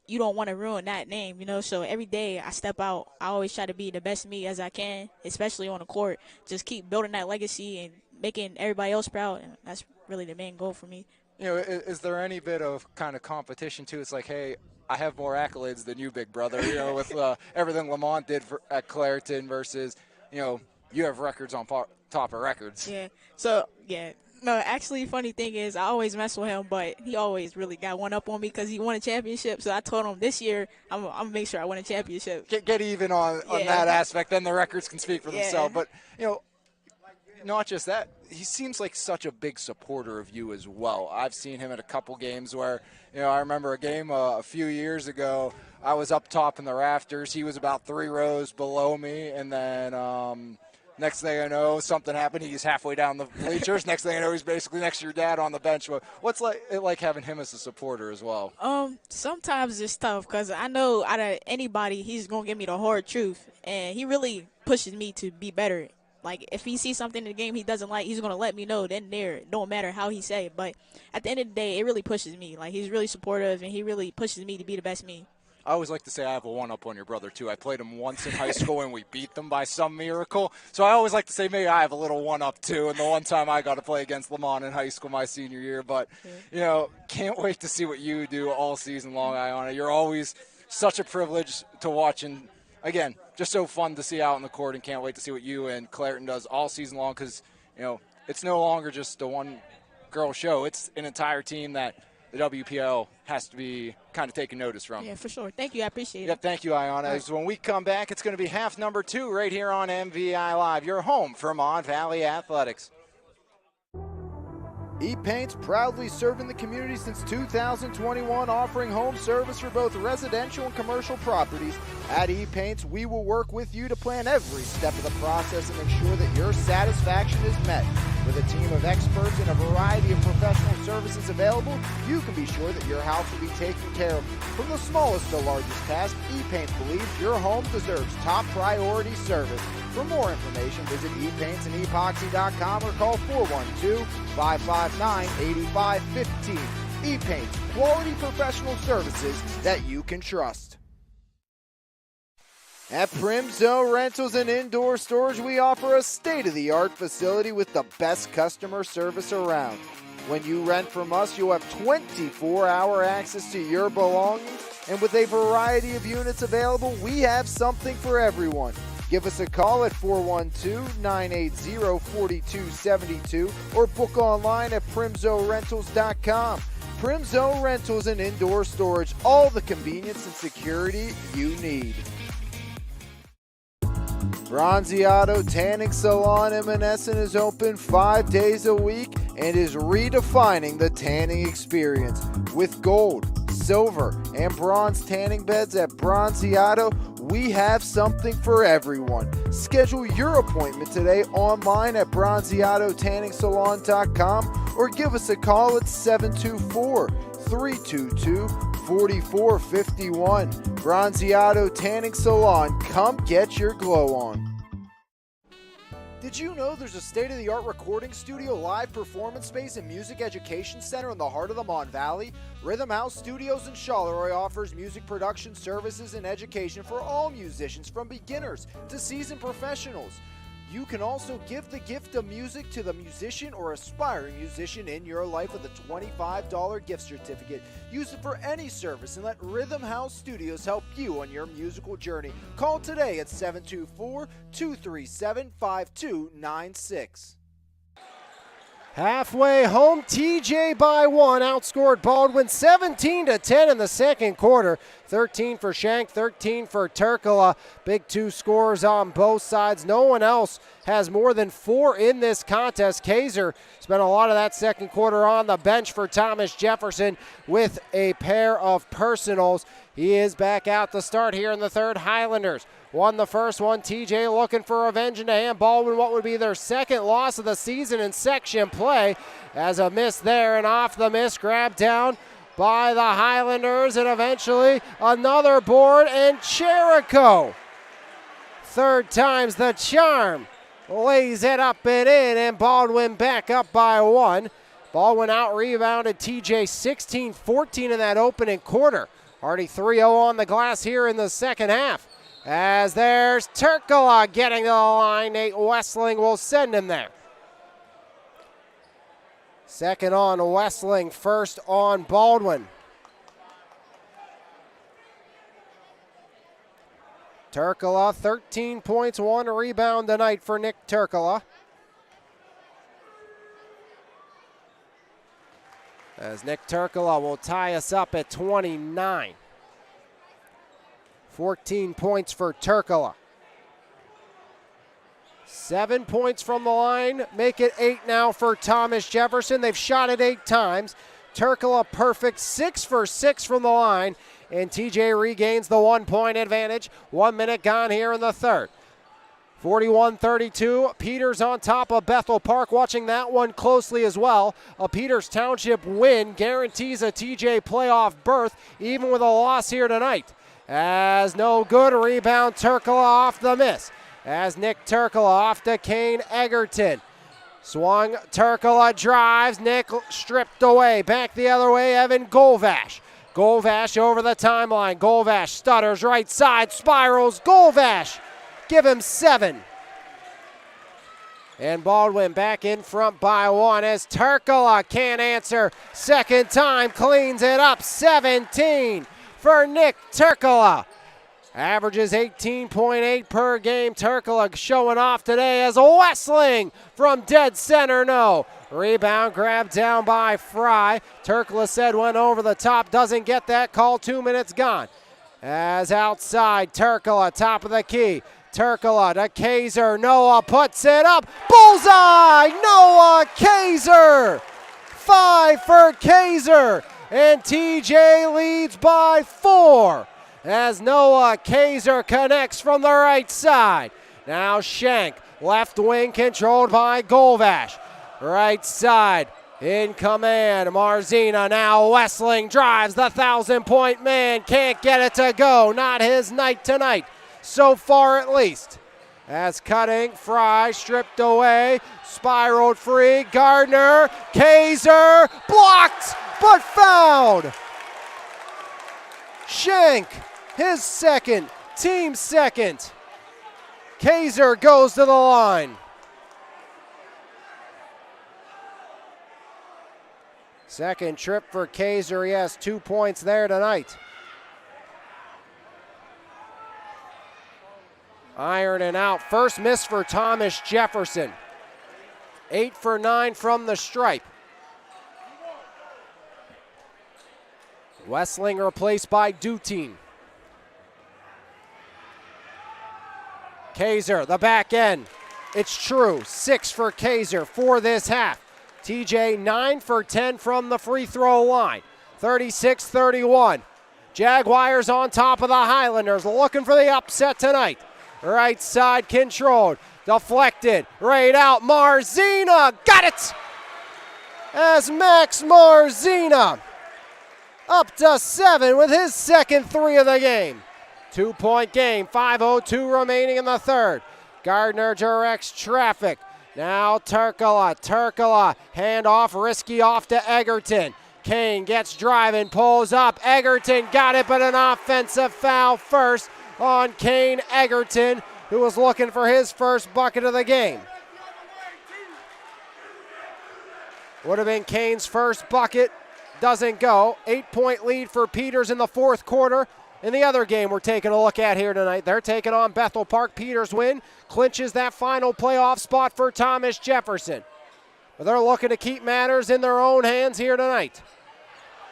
you don't want to ruin that name, So every day I step out, I always try to be the best me as I can, especially on the court. Just keep building that legacy and making everybody else proud, and that's really the main goal for me. Is there any bit of kind of competition, too? It's like, hey, I have more accolades than you, big brother, with everything Lamont did at Clairton versus, you have records on top of records. Yeah. So, yeah. No, actually, funny thing is I always mess with him, but he always really got one up on me because he won a championship. So I told him this year I'm going to make sure I win a championship. Get even on that aspect, then the records can speak for themselves. But, not just that, he seems like such a big supporter of you as well. I've seen him at a couple games where, I remember a game a few years ago, I was up top in the rafters. He was about 3 rows below me, and then next thing I know, something happened. He's halfway down the bleachers. Next thing I know, he's basically next to your dad on the bench. What's it like having him as a supporter as well? Sometimes it's tough because I know out of anybody, he's going to give me the hard truth, and he really pushes me to be better. Like, if he sees something in the game he doesn't like, he's going to let me know then there. It don't matter how he say it. But at the end of the day, it really pushes me. Like, he's really supportive, and he really pushes me to be the best me. I always like to say I have a one-up on your brother, too. I played him once in high school, and we beat them by some miracle. So I always like to say maybe I have a little one-up, too. And the one time I got to play against Lamont in high school my senior year. But, can't wait to see what you do all season long, Ayanna. You're always such a privilege to watch, and, again, just so fun to see out on the court, and can't wait to see what you and Clairton does all season long because, it's no longer just a one-girl show. It's an entire team that the WPL has to be kind of taking notice from. Yeah, for sure. Thank you. I appreciate it. Yep, thank you, Ayanna. Right. When we come back, it's going to be half number 2 right here on MVI Live, your home for Mon Valley Athletics. E-Paint's proudly serving the community since 2021, offering home service for both residential and commercial properties. At E-Paint's, we will work with you to plan every step of the process and ensure that your satisfaction is met. With a team of experts and a variety of professional services available, you can be sure that your house will be taken care of. From the smallest to largest task, E-Paint believes your home deserves top priority service. For more information, visit epaintsandEpoxy.com or call 412-559-8515. E-Paints, quality professional services that you can trust. At Primzo Rentals and Indoor Storage, we offer a state-of-the-art facility with the best customer service around. When you rent from us, you'll have 24-hour access to your belongings, and with a variety of units available, we have something for everyone. Give us a call at 412-980-4272 or book online at primzorentals.com. Primzo Rentals and Indoor Storage, all the convenience and security you need. Bronzeado Tanning Salon in Monessen is open 5 days a week and is redefining the tanning experience. With gold, silver, and bronze tanning beds at Bronzeado, we have something for everyone. Schedule your appointment today online at bronzeadotanningsalon.com or give us a call at 724-322-4451. Bronziato Tanning Salon, come get your glow on. Did you know there's a state-of-the-art recording studio, live performance space, and music education center in the heart of the Mon Valley? Rhythm House Studios in Charleroi offers music production services and education for all musicians, from beginners to seasoned professionals. You can also give the gift of music to the musician or aspiring musician in your life with a $25 gift certificate. Use it for any service and let Rhythm House Studios help you on your musical journey. Call today at 724-237-5296. Halfway home, TJ by one outscored Baldwin 17-10 in the second quarter. 13 for Shank, 13 for Turkala. Big two scores on both sides. No one else has more than 4 in this contest. Kaiser spent a lot of that second quarter on the bench for Thomas Jefferson with a pair of personals. He is back out to start here in the third. Highlanders won the first one. TJ looking for revenge into hand Baldwin, what would be their second loss of the season in section play, as a miss there, and off the miss, grabbed down by the Highlanders, and eventually another board, and Cherico, third time's the charm, lays it up and in, and Baldwin back up by 1. Baldwin out-rebounded TJ 16-14 in that opening quarter. Already 3-0 on the glass here in the second half. As there's Turkala getting to the line. Nate Wessling will send him there. Second on Wessling, first on Baldwin. Turkala, 13 points, 1 rebound tonight for Nick Turkala. As Nick Turkala will tie us up at 29. 14 points for Turkala. 7 points from the line, make it 8 now for Thomas Jefferson. They've shot it 8 times. Turkala perfect, 6 for 6 from the line, and TJ regains the 1-point advantage. 1 minute gone here in the third. 41-32, Peters on top of Bethel Park. Watching that one closely as well. A Peters Township win guarantees a TJ playoff berth, even with a loss here tonight. As no good, rebound Turkala off the miss. As Nick Turkala off to Kane Egerton. Swung, Turkala drives, Nick stripped away. Back the other way, Evan Golvash. Golvash over the timeline. Golvash stutters right side, spirals. Golvash, give him 7. And Baldwin back in front by 1 as Turkala can't answer. Second time, cleans it up. 17 for Nick Turkala. Averages 18.8 per game. Turkala showing off today as Wessling from dead center, no. Rebound grabbed down by Fry. Turkala said went over the top, doesn't get that call. 2 minutes gone. As outside, Turkala, top of the key. Turkala to Kaiser. Noah puts it up. Bullseye! Noah Kaiser! 5 for Kaiser. And TJ leads by 4 as Noah Kaiser connects from the right side. Now Shank, left wing controlled by Golvash. Right side in command, Marzina. Now Wessling drives the 1,000-point man. Can't get it to go. Not his night tonight, so far at least. As cutting, Fry stripped away, spiraled free. Gardner, Kaiser, blocked, but fouled. Shank, his second, team second. Kaiser goes to the line. Second trip for Kaiser. He has 2 points there tonight. Ironing out. First miss for Thomas Jefferson. 8 for 9 from the stripe. Wessling replaced by Dutine. Kaiser, the back end. It's true. 6 for Kaiser for this half. TJ 9 for 10 from the free throw line. 36-31. Jaguars on top of the Highlanders, looking for the upset tonight. Right side controlled. Deflected. Right out. Marzina got it. as Max Marzina up to 7 with his second 3 of the game. 2-point game, 5:02 remaining in the third. Gardner directs traffic. Now Turkala, handoff, risky off to Egerton. Kane gets driving, pulls up. Egerton got it, but an offensive foul first on Kane Egerton, who was looking for his first bucket of the game. Would have been Kane's first bucket. Doesn't go. 8-point lead for Peters in the fourth quarter. In the other game we're taking a look at here tonight, they're taking on Bethel Park. Peters win, clinches that final playoff spot for Thomas Jefferson. But they're looking to keep matters in their own hands here tonight.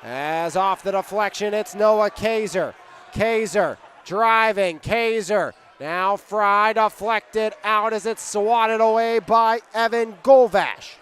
As off the deflection, it's Noah Kaiser. Kaiser driving, Kaiser. Now Fry deflected out as it's swatted away by Evan Golvash.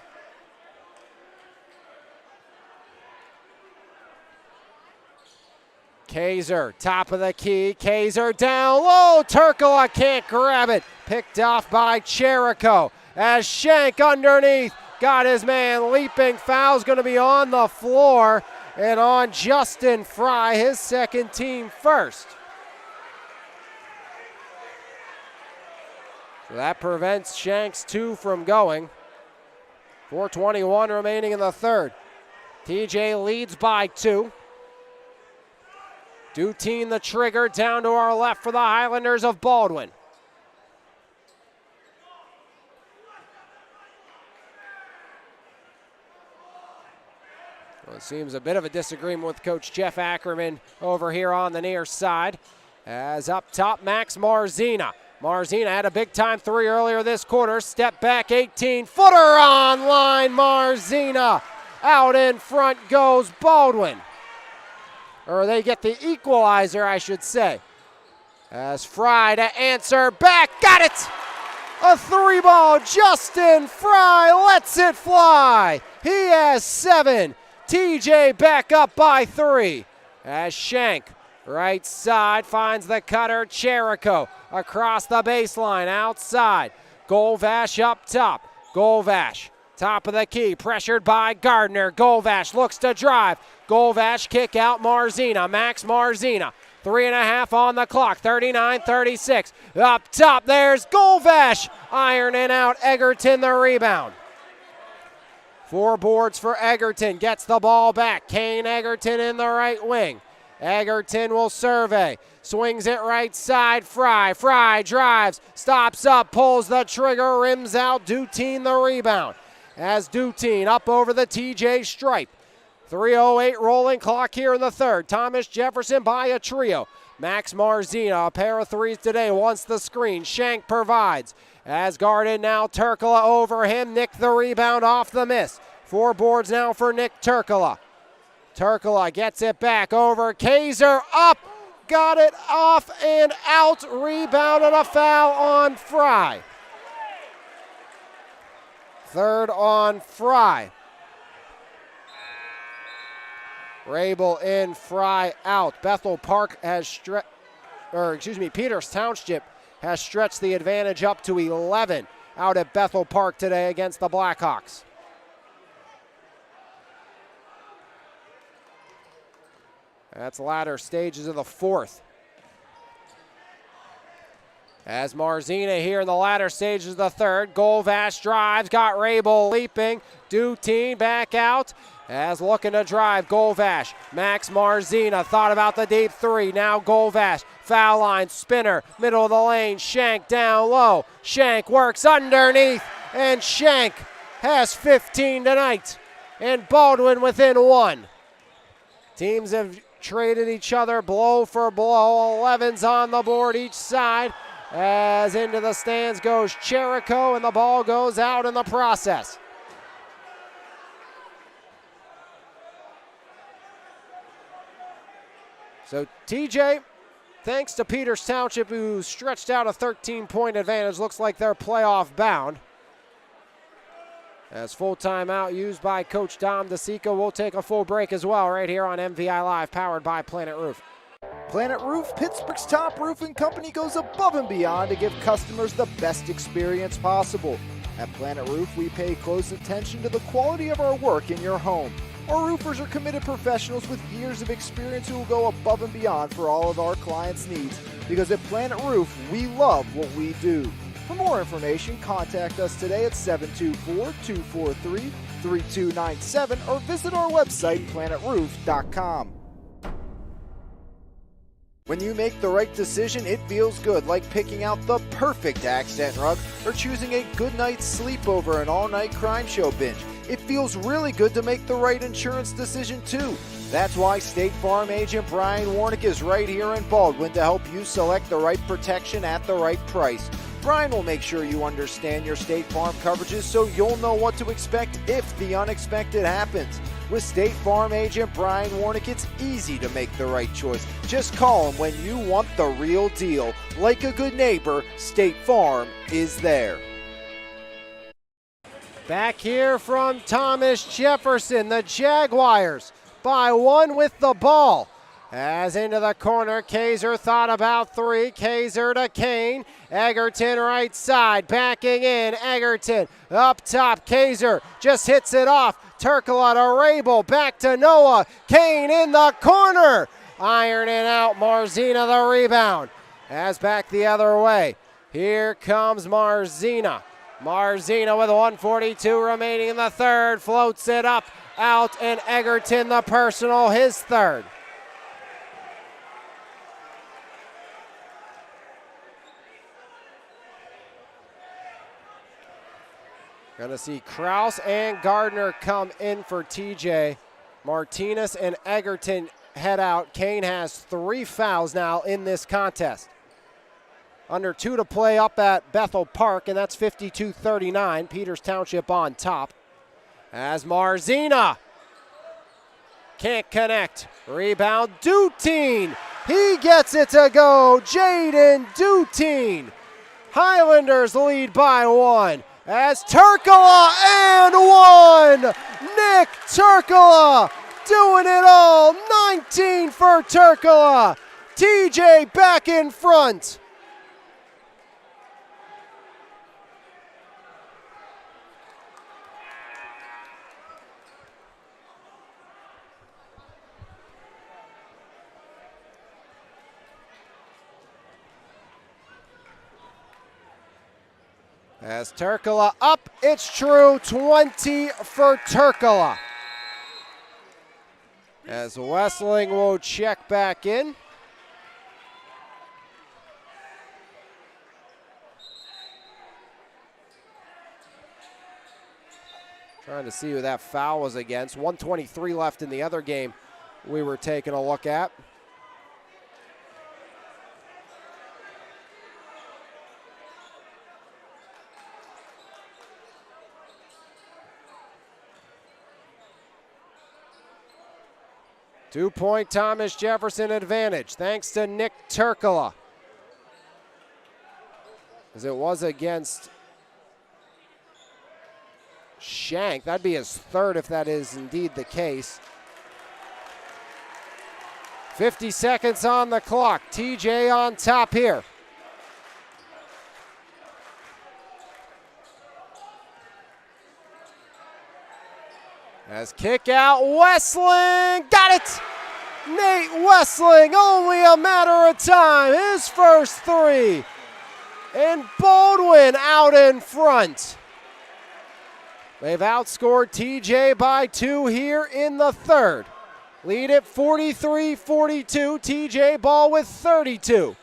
Kaiser, top of the key. Kaiser down low. Turkala can't grab it. Picked off by Cherico. As Shank underneath. Got his man leaping. Foul's going to be on the floor. And on Justin Fry, his second team first. So that prevents Shank's 2 from going. 4:21 remaining in the third. TJ leads by 2. Dutine the trigger down to our left for the Highlanders of Baldwin. Well, it seems a bit of a disagreement with Coach Jeff Ackerman over here on the near side. As up top, Max Marzina. Marzina had a big-time 3 earlier this quarter. Step back, 18-footer on line. Marzina. Out in front goes Baldwin. Or they get the equalizer, I should say. As Fry to answer back. Got it! A 3-ball. Justin Fry lets it fly. He has 7. TJ back up by 3. As Shank, right side, finds the cutter. Cherico across the baseline, outside. Golvash up top. Golvash, top of the key, pressured by Gardner. Golvash looks to drive. Golvash kick out Marzina. Max Marzina. 3.5 on the clock. 39-36. Up top, there's Golvash. Ironing out Egerton the rebound. 4 boards for Egerton. Gets the ball back. Kane Egerton in the right wing. Egerton will survey. Swings it right side. Fry. Fry drives. Stops up. Pulls the trigger. Rims out. Dutine the rebound. As Dutine up over the TJ stripe. 3:08 rolling clock here in the third. Thomas Jefferson by a trio. Max Marzina, a pair of 3s today, wants the screen. Shank provides. As guarded now, Turkala over him. Nick the rebound off the miss. 4 boards now for Nick Turkala. Turkala gets it back over. Kaiser up. Got it off and out. Rebound and a foul on Fry. 3rd on Fry. Rabel in, Fry out. Bethel Park has Peters Township has stretched the advantage up to 11 out at Bethel Park today against the Blackhawks. That's latter stages of the fourth. As Marzina here in the latter stages of the third. Golvash drives, got Rabel leaping. Dutine back out. As looking to drive, Golvash. Max Marzina thought about the deep 3. Now Golvash. Foul line, spinner, middle of the lane. Shank down low. Shank works underneath. And Shank has 15 tonight. And Baldwin within 1. Teams have traded each other blow for blow. 11's on the board each side. As into the stands goes Cherico, and the ball goes out in the process. So TJ, thanks to Peters Township, who stretched out a 13-point advantage, looks like they're playoff bound. As full timeout used by Coach Dom DeSico. We'll take a full break as well right here on MVI Live, powered by Planet Roof. Planet Roof, Pittsburgh's top roofing company, goes above and beyond to give customers the best experience possible. At Planet Roof, we pay close attention to the quality of our work in your home. Our roofers are committed professionals with years of experience who will go above and beyond for all of our clients' needs, because at Planet Roof, we love what we do. For more information, contact us today at 724-243-3297 or visit our website, planetroof.com. When you make the right decision, it feels good, like picking out the perfect accent rug or choosing a good night's sleep over an all-night crime show binge. It feels really good to make the right insurance decision, too. That's why State Farm agent Brian Warnick is right here in Baldwin to help you select the right protection at the right price. Brian will make sure you understand your State Farm coverages so you'll know what to expect if the unexpected happens. With State Farm agent Brian Warnick, it's easy to make the right choice. Just call him when you want the real deal. Like a good neighbor, State Farm is there. Back here from Thomas Jefferson, the Jaguars by one with the ball. As into the corner, Kaiser thought about three. Kaiser to Kane. Egerton right side, backing in. Egerton up top. Kaiser just hits it off. Turcola to Rabel, back to Noah. Kane in the corner. Ironing out Marzina the rebound. As back the other way. Here comes Marzina. Marzina with 1:42 remaining in the third. Floats it up, out, and Egerton the personal, his third. Gonna see Kraus and Gardner come in for TJ. Martinez and Egerton head out. Kane has 3 fouls now in this contest. Under 2 to play up at Bethel Park, and that's 52-39. Peters Township on top. As Marzina can't connect. Rebound, Dutine. He gets it to go. Jaden Dutine. Highlanders lead by 1. As Turcola and 1. Nick Turcola doing it all. 19 for Turcola. TJ back in front. As Turcola up, it's true, 20 for Turcola. As Wessling will check back in. Trying to see who that foul was against. 1:23 left in the other game we were taking a look at. Two-point Thomas Jefferson advantage, thanks to Nick Turcola. As it was against Shank. That'd be his third if that is indeed the case. 50 seconds on the clock. TJ on top here. As kick out, Wessling, got it! Nate Wessling, only a matter of time, his first 3. And Baldwin out in front. They've outscored TJ by 2 here in the third. Lead at 43-42, TJ Ball with 32.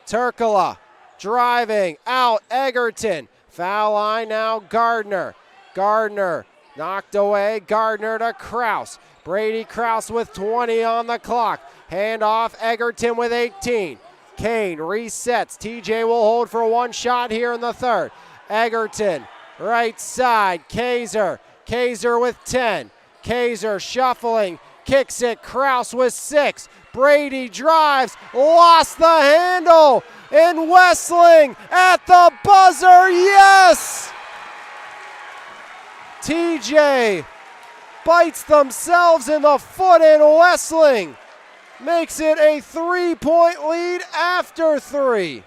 Turcola driving, out, Egerton. Foul line now, Gardner. Gardner knocked away, Gardner to Kraus. Brady Kraus with 20 on the clock. Hand off, Egerton with 18. Kane resets, TJ will hold for 1 shot here in the third. Egerton, right side, Kaiser. Kaiser with 10. Kaiser shuffling, kicks it, Kraus with 6. Brady drives, lost the handle, and Wessling at the buzzer, yes! TJ bites themselves in the foot, and Wessling makes it a 3-point lead after 3.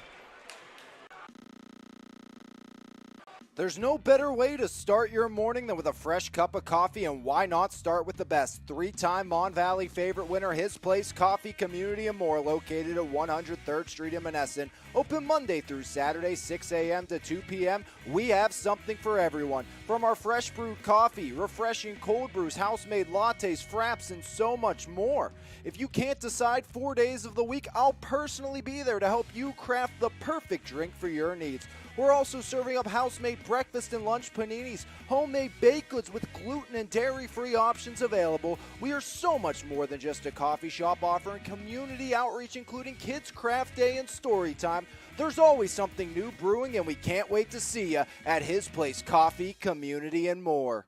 There's no better way to start your morning than with a fresh cup of coffee, and why not start with the best? Three-time Mon Valley favorite winner, His Place Coffee Community and More, located at 103rd Street in Monessen. Open Monday through Saturday, 6 a.m. to 2 p.m. We have something for everyone. From our fresh brewed coffee, refreshing cold brews, house-made lattes, fraps, and so much more. If you can't decide 4 days of the week, I'll personally be there to help you craft the perfect drink for your needs. We're also serving up house-made breakfast and lunch paninis, homemade baked goods with gluten and dairy-free options available. We are so much more than just a coffee shop, offering community outreach, including Kids Craft Day and Story Time. There's always something new brewing, and we can't wait to see you at His Place Coffee, Community, and More.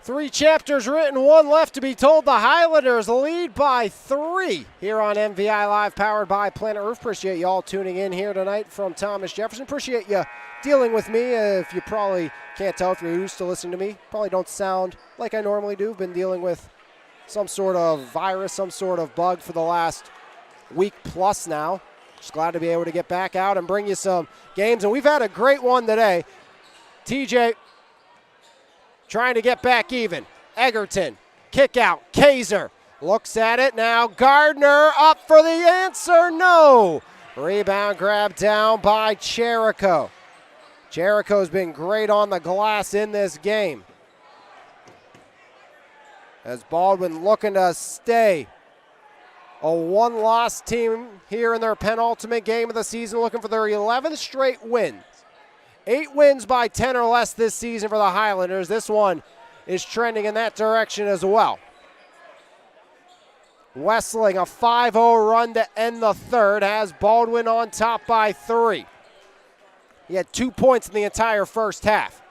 3 chapters written, 1 left to be told. The Highlanders lead by 3 here on MVI Live, powered by Planet Roof. Appreciate you all tuning in here tonight from Thomas Jefferson. Appreciate you dealing with me. If you probably can't tell if you're used to listening to me, probably don't sound like I normally do. Been dealing with some sort of virus, some sort of bug for the last week plus now. Just glad to be able to get back out and bring you some games. And we've had a great one today. TJ trying to get back even. Egerton, kick out. Kaiser looks at it now. Gardner up for the answer. No. Rebound grab down by Cherico. Cherico's been great on the glass in this game. As Baldwin looking to stay a one-loss team here in their penultimate game of the season, looking for their 11th straight wins. 8 wins by 10 or less this season for the Highlanders. This one is trending in that direction as well. Wessling, a 5-0 run to end the third, has Baldwin on top by 3. He had 2 points in the entire first half.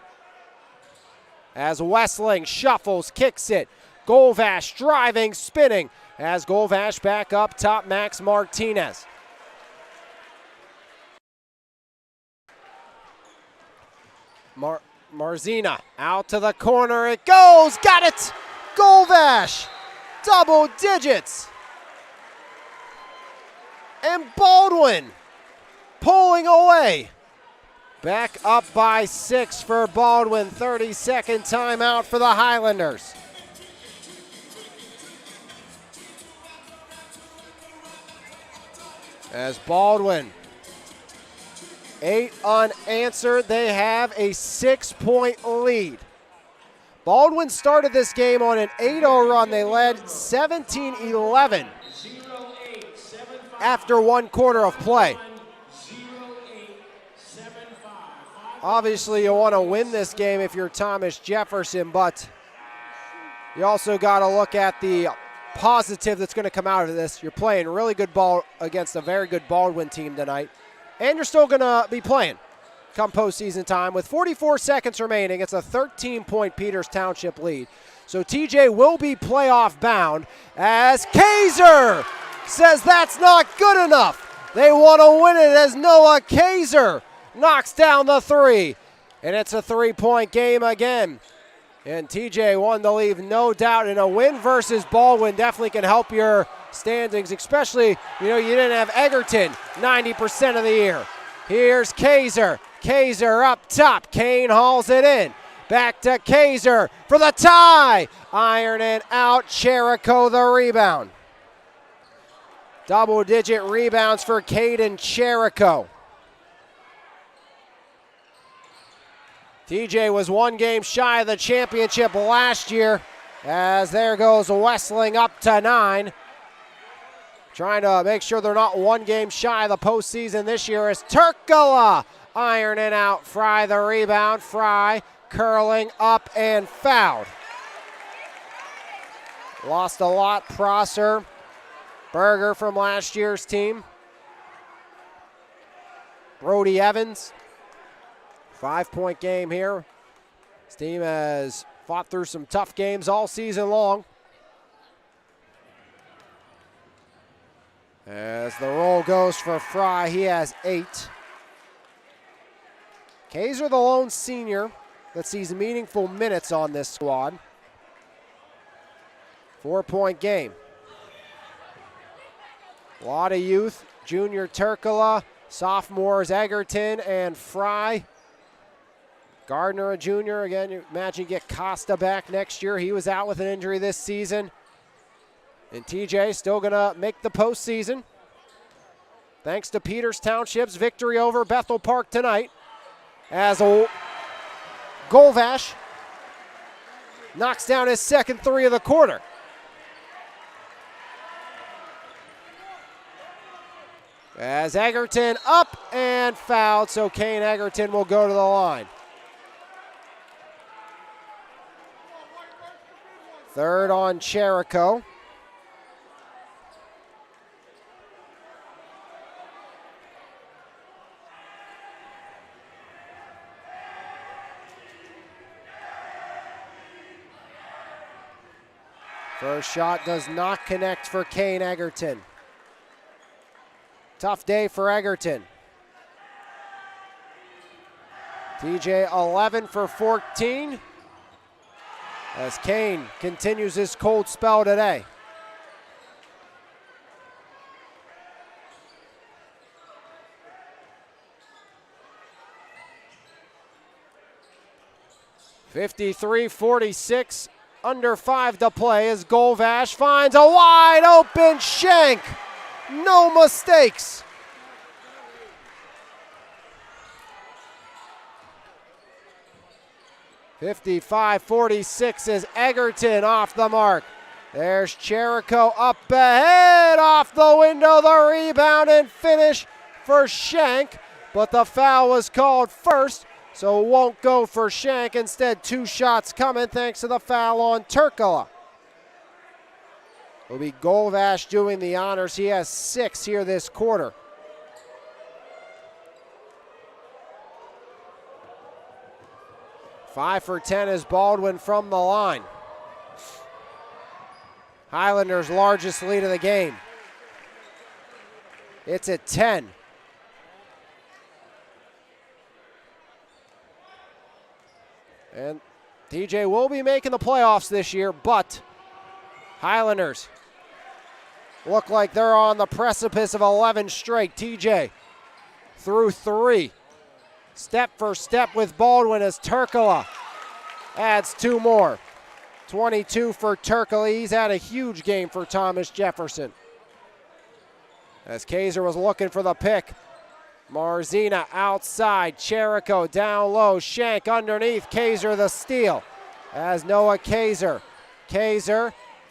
As Wessling shuffles, kicks it. Golvash driving, spinning. As Golvash back up top, Max Martinez. Marzina out to the corner. It goes. Got it. Golvash. Double digits. And Baldwin pulling away. Back up by 6 for Baldwin. 30-second timeout for the Highlanders. As Baldwin, 8 unanswered, they have a 6-point lead. Baldwin started this game on an 8-0 run. They led 17-11 after 1 quarter of play. Obviously, you want to win this game if you're Thomas Jefferson, but you also got to look at the positive that's going to come out of this. You're playing really good ball against a very good Baldwin team tonight, and you're still going to be playing come postseason time. With 44 seconds remaining, it's a 13-point Peters Township lead. So TJ will be playoff bound as Kaiser says that's not good enough. They want to win it as Noah Kaiser knocks down the 3. And it's a 3-point game again. And TJ won to leave no doubt, and a win versus Baldwin definitely can help your standings, especially, you didn't have Egerton 90% of the year. Here's Kaiser. Kaiser up top. Kane hauls it in. Back to Kaiser for the tie. Iron it out. Cherico the rebound. Double-digit rebounds for Caden Cherico. TJ was 1 game shy of the championship last year, as there goes Wessling up to 9. Trying to make sure they're not 1 game shy of the postseason this year as Turkala ironing out Fry the rebound. Fry curling up and fouled. Lost a lot, Prosser. Berger from last year's team. Brody Evans. 5-point game here. This team has fought through some tough games all season long. As the roll goes for Fry, he has 8. Kaiser, the lone senior that sees meaningful minutes on this squad. 4-point game. A lot of youth. Junior Turkala, sophomores Egerton and Fry. Gardner, a junior. Again, you imagine you get Costa back next year. He was out with an injury this season. And TJ still going to make the postseason. Thanks to Peters Township's victory over Bethel Park tonight. As Golvash knocks down his second three of the quarter. As Egerton up and fouled, so Kane Egerton will go to the line. Third on Cherico. First shot does not connect for Kane Egerton. Tough day for Egerton. TJ 11 for 14 as Kane continues his cold spell today. (53-46). Under 5 to play as Golvash finds a wide open Shank. No mistakes. (55-46) is Egerton off the mark. There's Cherico up ahead, off the window, the rebound and finish for Shank, but the foul was called first, so won't go for Shank. Instead, 2 shots coming thanks to the foul on Turkala. It'll be Golvash doing the honors. He has 6 here this quarter. Five for 10 is Baldwin from the line. Highlanders' largest lead of the game. It's at 10. And TJ will be making the playoffs this year, but Highlanders look like they're on the precipice of 11 straight. TJ through 3. Step for step with Baldwin as Turkala adds 2 more. 22 for Turkala. He's had a huge game for Thomas Jefferson. As Kaiser was looking for the pick. Marzina outside, Cherico down low, Shank underneath, Kaiser the steal. As Noah Kaiser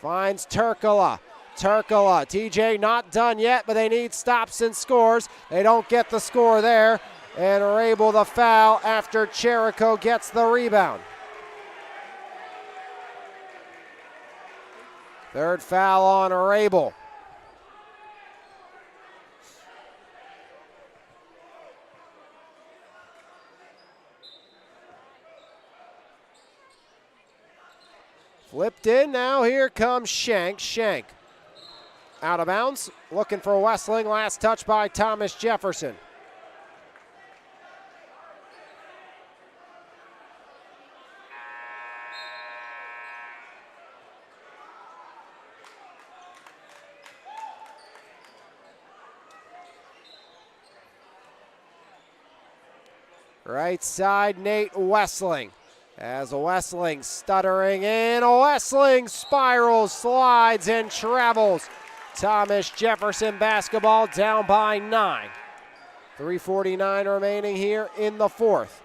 finds Turkala. TJ not done yet, but they need stops and scores. They don't get the score there, and are able to foul after Cherico gets the rebound. Third foul on Rabel. Flipped in, now here comes Shank. Shank out of bounds, looking for Wessling. Last touch by Thomas Jefferson. Right side, Nate Wessling. As Wessling stuttering in, Wessling spirals, slides, and travels. Thomas Jefferson basketball down by 9. 3:49 remaining here in the fourth.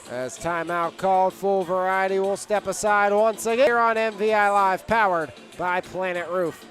As timeout called, full variety will step aside once again here on MVI Live, powered by Planet Roof.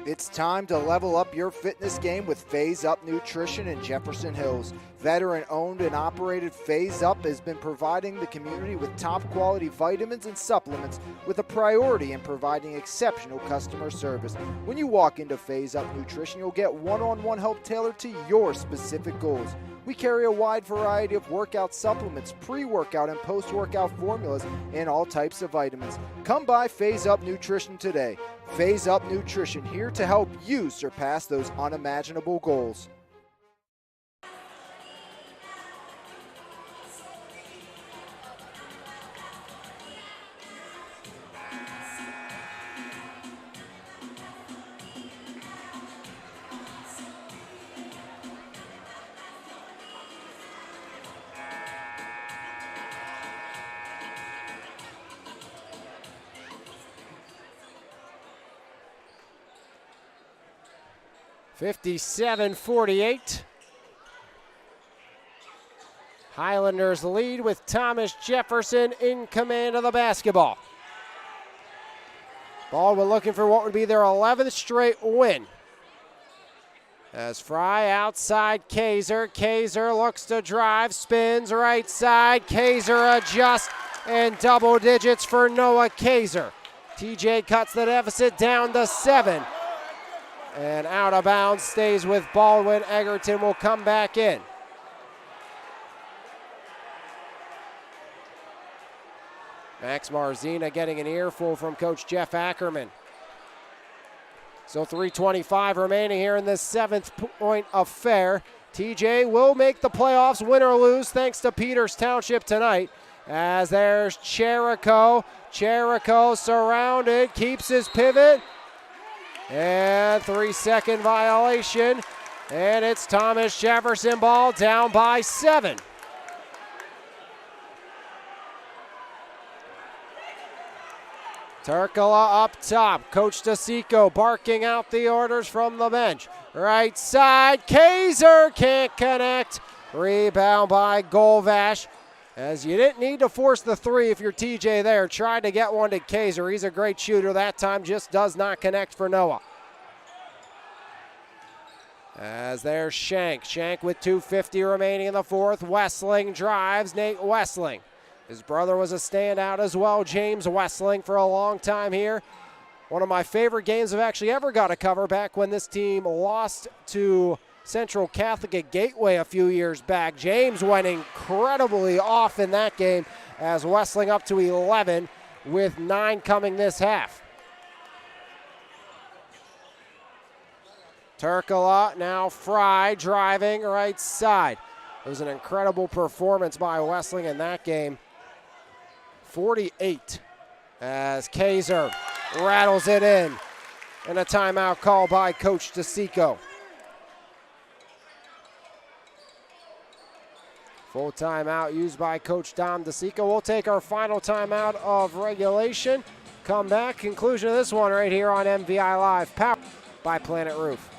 It's time to level up your fitness game with Phase Up Nutrition in Jefferson Hills. Veteran-owned and operated Phase Up has been providing the community with top-quality vitamins and supplements with a priority in providing exceptional customer service. When you walk into Phase Up Nutrition, you'll get one-on-one help tailored to your specific goals. We carry a wide variety of workout supplements, pre-workout and post-workout formulas, and all types of vitamins. Come by Phase Up Nutrition today. Phase Up Nutrition, here to help you surpass those unimaginable goals. 57-48. Highlanders lead with Thomas Jefferson in command of the basketball. Baldwin looking for what would be their 11th straight win. As Fry outside Kaiser. Kaiser looks to drive, spins right side. Kaiser adjusts, and double digits for Noah Kaiser. TJ cuts the deficit down to 7. And out of bounds stays with Baldwin. Egerton will come back in. Max Marzina getting an earful from Coach Jeff Ackerman. So 3:25 remaining here in this 7th point affair. TJ will make the playoffs, win or lose, thanks to Peters Township tonight. As there's Cherico. Cherico surrounded, keeps his pivot. And 3-second violation. And it's Thomas Jefferson ball down by 7. Turkala up top. Coach DeSico barking out the orders from the bench. Right side, Kaiser can't connect. Rebound by Golvash. As you didn't need to force the 3 if you're TJ there. Tried to get one to Kaiser. He's a great shooter. That time just does not connect for Noah. As there's Shank. Shank with 2:50 remaining in the 4th. Wessling drives. Nate Wessling. His brother was a standout as well, James Wessling, for a long time here. One of my favorite games I've actually ever got to cover, back when this team lost to Central Catholic at Gateway a few years back. James went incredibly off in that game, as Wessling up to 11 with 9 coming this half. Turkala, now Fry driving right side. It was an incredible performance by Wessling in that game. 48 as Kaiser rattles it in. And a timeout call by Coach DeSico. Full timeout used by Coach Dom DeSico. We'll take our final timeout of regulation. Come back, conclusion of this one right here on MVI Live, powered by Planet Roof.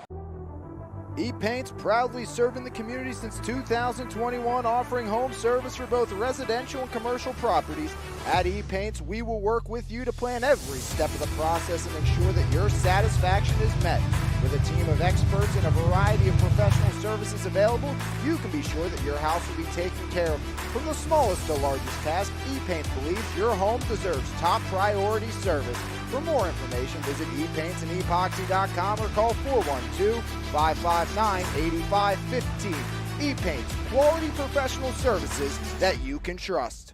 E-Paint's proudly serving the community since 2021, offering home service for both residential and commercial properties. At E-Paint's, we will work with you to plan every step of the process and ensure that your satisfaction is met. With a team of experts and a variety of professional services available, you can be sure that your house will be taken care of. From the smallest to largest task, E-Paint believes your home deserves top priority service. For more information, visit epaintsанdepoxy.com or call 412-559-8515. E-Paints, quality professional services that you can trust.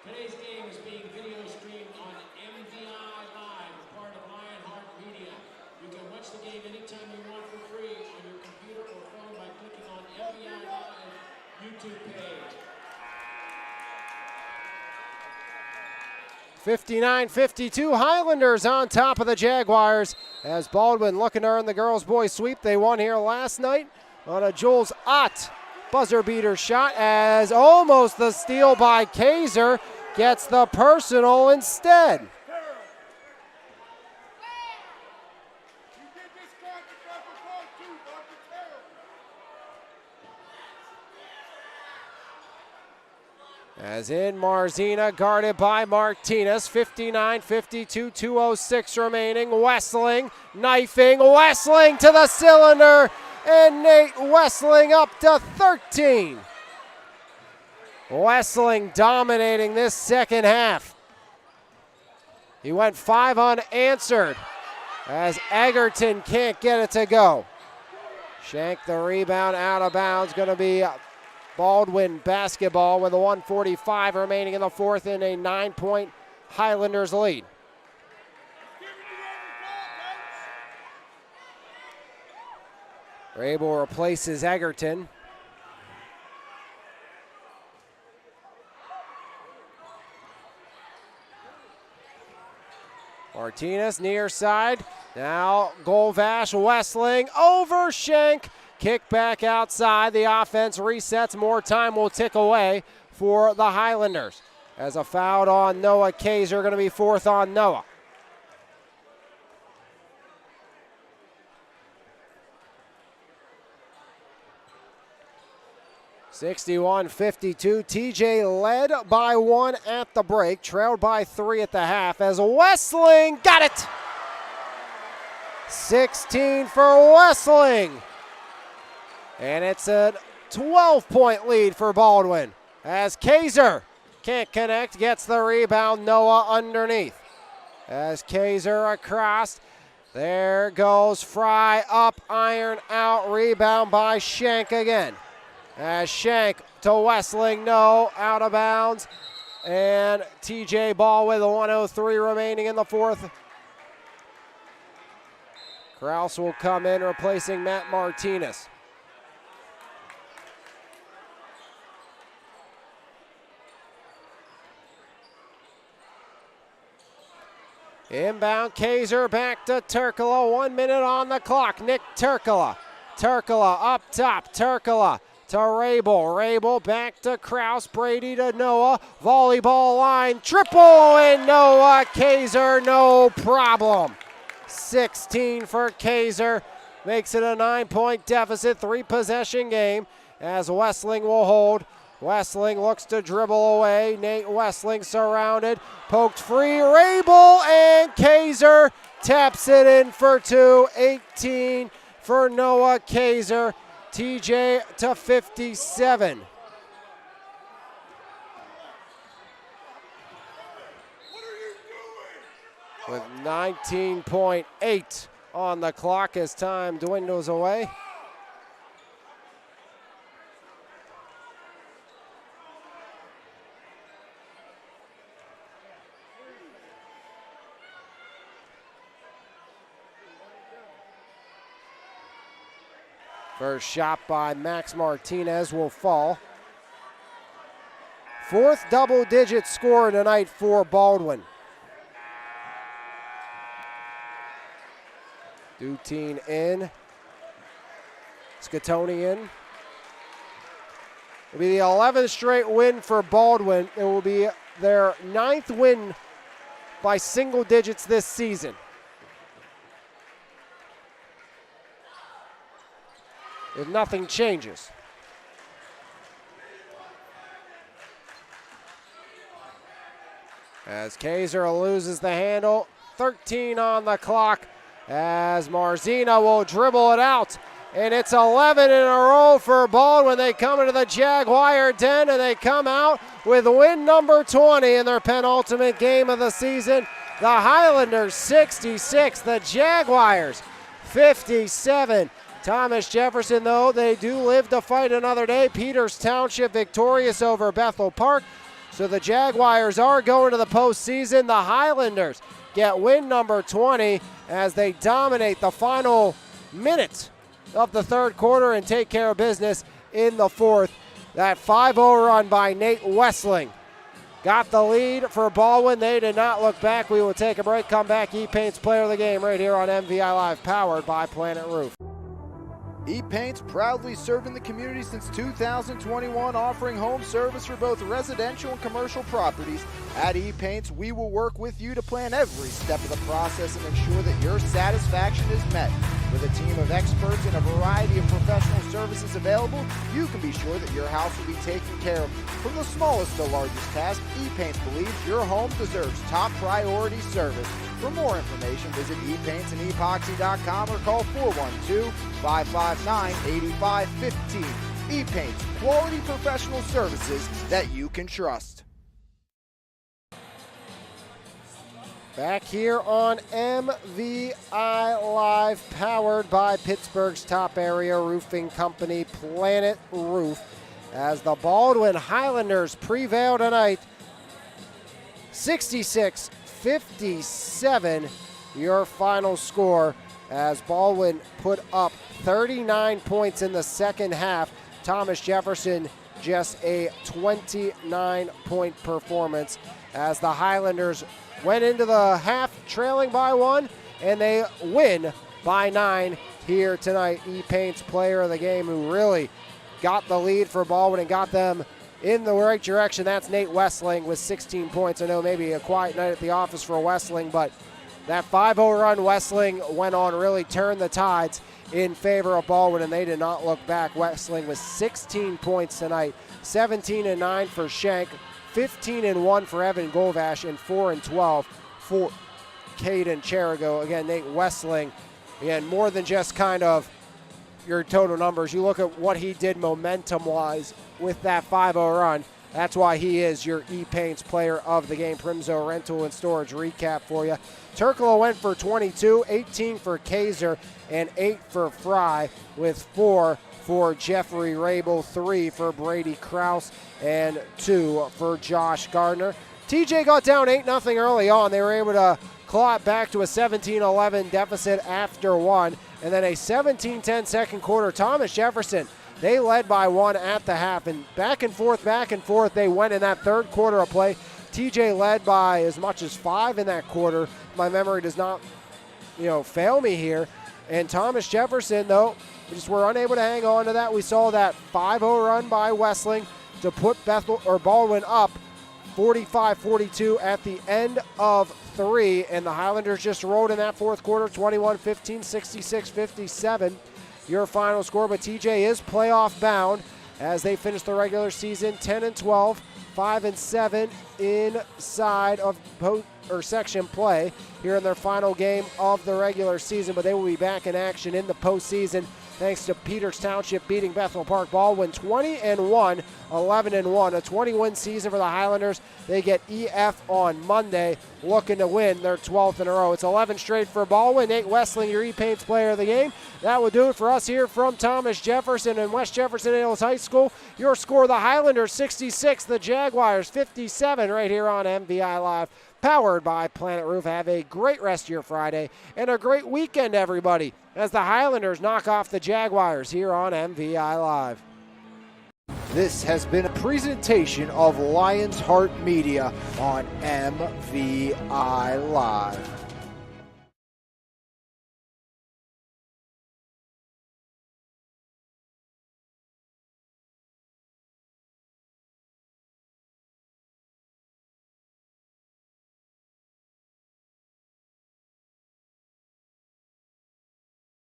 Today's game is being video streamed on MVI Live, part of Lionheart Media. You can watch the game anytime you want for free on your computer or phone by clicking on MVI Live YouTube page. 59-52, Highlanders on top of the Jaguars, as Baldwin looking to earn the girls-boys sweep. They won here last night on a Jules Ott buzzer beater shot, as almost the steal by Kaiser gets the personal instead. As in Marzina, guarded by Martinez. 59-52, 2:06 remaining. Wessling, knifing, Wessling to the cylinder, and Nate Wessling up to 13. Wessling dominating this second half. He went 5 unanswered, as Egerton can't get it to go. Shank the rebound, out of bounds, going to be Baldwin basketball with a 1:45 remaining in the 4th in a 9-point Highlanders lead. Rabel replaces Egerton. Martinez near side. Now Golvash, Wessling over Shank. Kick back outside. The offense resets. More time will tick away for the Highlanders. As a foul on Noah Kaiser, going to be 4th on Noah. 61-52. TJ led by 1 at the break, trailed by 3 at the half as Wessling got it. 16 for Wessling. And it's a 12-point lead for Baldwin as Kaiser can't connect, gets the rebound. Noah underneath. As Kaiser across. There goes Fry up, iron out, rebound by Shank again. As Shank to Wessling, no, out of bounds. And TJ ball with 1:03 remaining in the fourth. Kraus will come in replacing Matt Martinez. Inbound, Kaiser back to Turkala. 1 minute on the clock. Nick Turkala. Turkala up top. Turkala to Rabel. Rabel back to Kraus. Brady to Noah. Volleyball line. Triple and Noah. Kaiser, no problem. 16 for Kaiser. Makes it a 9-point deficit. 3-possession game as Wessling will hold. Wessling looks to dribble away. Nate Wessling surrounded. Poked free. Rabel and Kaiser taps it in for 2. 18 for Noah Kaiser. TJ to 57. With 19.8 on the clock as time dwindles away. First shot by Max Martinez will fall. 4th double-digit score tonight for Baldwin. Dutine in. Scatoni in. It'll be the 11th straight win for Baldwin. It will be their 9th win by single digits this season. If nothing changes. As Kaiser loses the handle, 13 on the clock as Marzina will dribble it out. And it's 11 in a row for Baldwin. They come into the Jaguar den and they come out with win number 20 in their penultimate game of the season. The Highlanders 66, the Jaguars 57. Thomas Jefferson, though, they do live to fight another day. Peters Township victorious over Bethel Park. So the Jaguars are going to the postseason. The Highlanders get win number 20 as they dominate the final minute of the third quarter and take care of business in the fourth. That 5-0 run by Nate Wessling got the lead for Baldwin. They did not look back. We will take a break, come back. E-Paint's Player of the Game right here on MVI Live, powered by Planet Roof. E-Paint's proudly serving the community since 2021, offering home service for both residential and commercial properties. At E-Paint's, we will work with you to plan every step of the process and ensure that your satisfaction is met. With a team of experts and a variety of professional services available, you can be sure that your house will be taken care of. From the smallest to largest task, E-Paints believes your home deserves top priority service. For more information, visit epaintssandepoxy.com or call 412-559-8515. E-Paints, quality professional services that you can trust. Back here on MVI Live, powered by Pittsburgh's top area roofing company, Planet Roof, as the Baldwin Highlanders prevail tonight. 66-57, your final score, as Baldwin put up 39 points in the second half. Thomas Jefferson just a 29-point performance as the Highlanders went into the half trailing by 1, and they win by 9 here tonight. E-Paint's Player of the Game, who really got the lead for Baldwin and got them in the right direction. That's Nate Wessling with 16 points. I know maybe a quiet night at the office for Wessling, but That 5-0 run Wessling went on really turned the tides in favor of Baldwin, and they did not look back. Wessling with 16 points tonight, 17-9 for Schenk, 15-1 for Evan Golvash, and 4-12 for Caden Cherigo. Again, Nate Wessling, again, more than just kind of your total numbers. You look at what he did momentum-wise with that 5-0 run. That's why he is your E-Paints player of the game. Primzo Rental and Storage recap for you. Turkoglu went for 22, 18 for Kaiser, and 8 for Fry, with 4 for Jeffrey Rabel, 3 for Brady Kraus, and 2 for Josh Gardner. TJ got down 8-0 early on. They were able to claw it back to a 17-11 deficit after 1, and then a 17-10 second quarter. Thomas Jefferson, they led by 1 at the half, and back and forth they went in that third quarter of play. TJ led by as much as 5 in that quarter. My memory does not, fail me here. And Thomas Jefferson, though, just were unable to hang on to that. We saw that 5-0 run by Wessling to put Baldwin up 45-42 at the end of 3, and the Highlanders just rolled in that fourth quarter, 21-15, 66-57. Your final score, but TJ is playoff bound as they finish the regular season 10-12, 5-7 inside of section play here in their final game of the regular season, but they will be back in action in the postseason thanks to Peters Township beating Bethel Park. Baldwin 20-1, 11-1, a 20-win season for the Highlanders. They get EF on Monday, looking to win their 12th in a row. It's 11 straight for Baldwin. Nate Wessling, your E-Paints player of the game. That will do it for us here from Thomas Jefferson and West Jefferson Hills High School. Your score, the Highlanders 66, the Jaguars 57, right here on MVI Live, powered by Planet Roof. Have a great rest of your Friday and a great weekend, everybody, as the Highlanders knock off the Jaguars here on MVI Live. This has been a presentation of Lions Heart Media on MVI Live.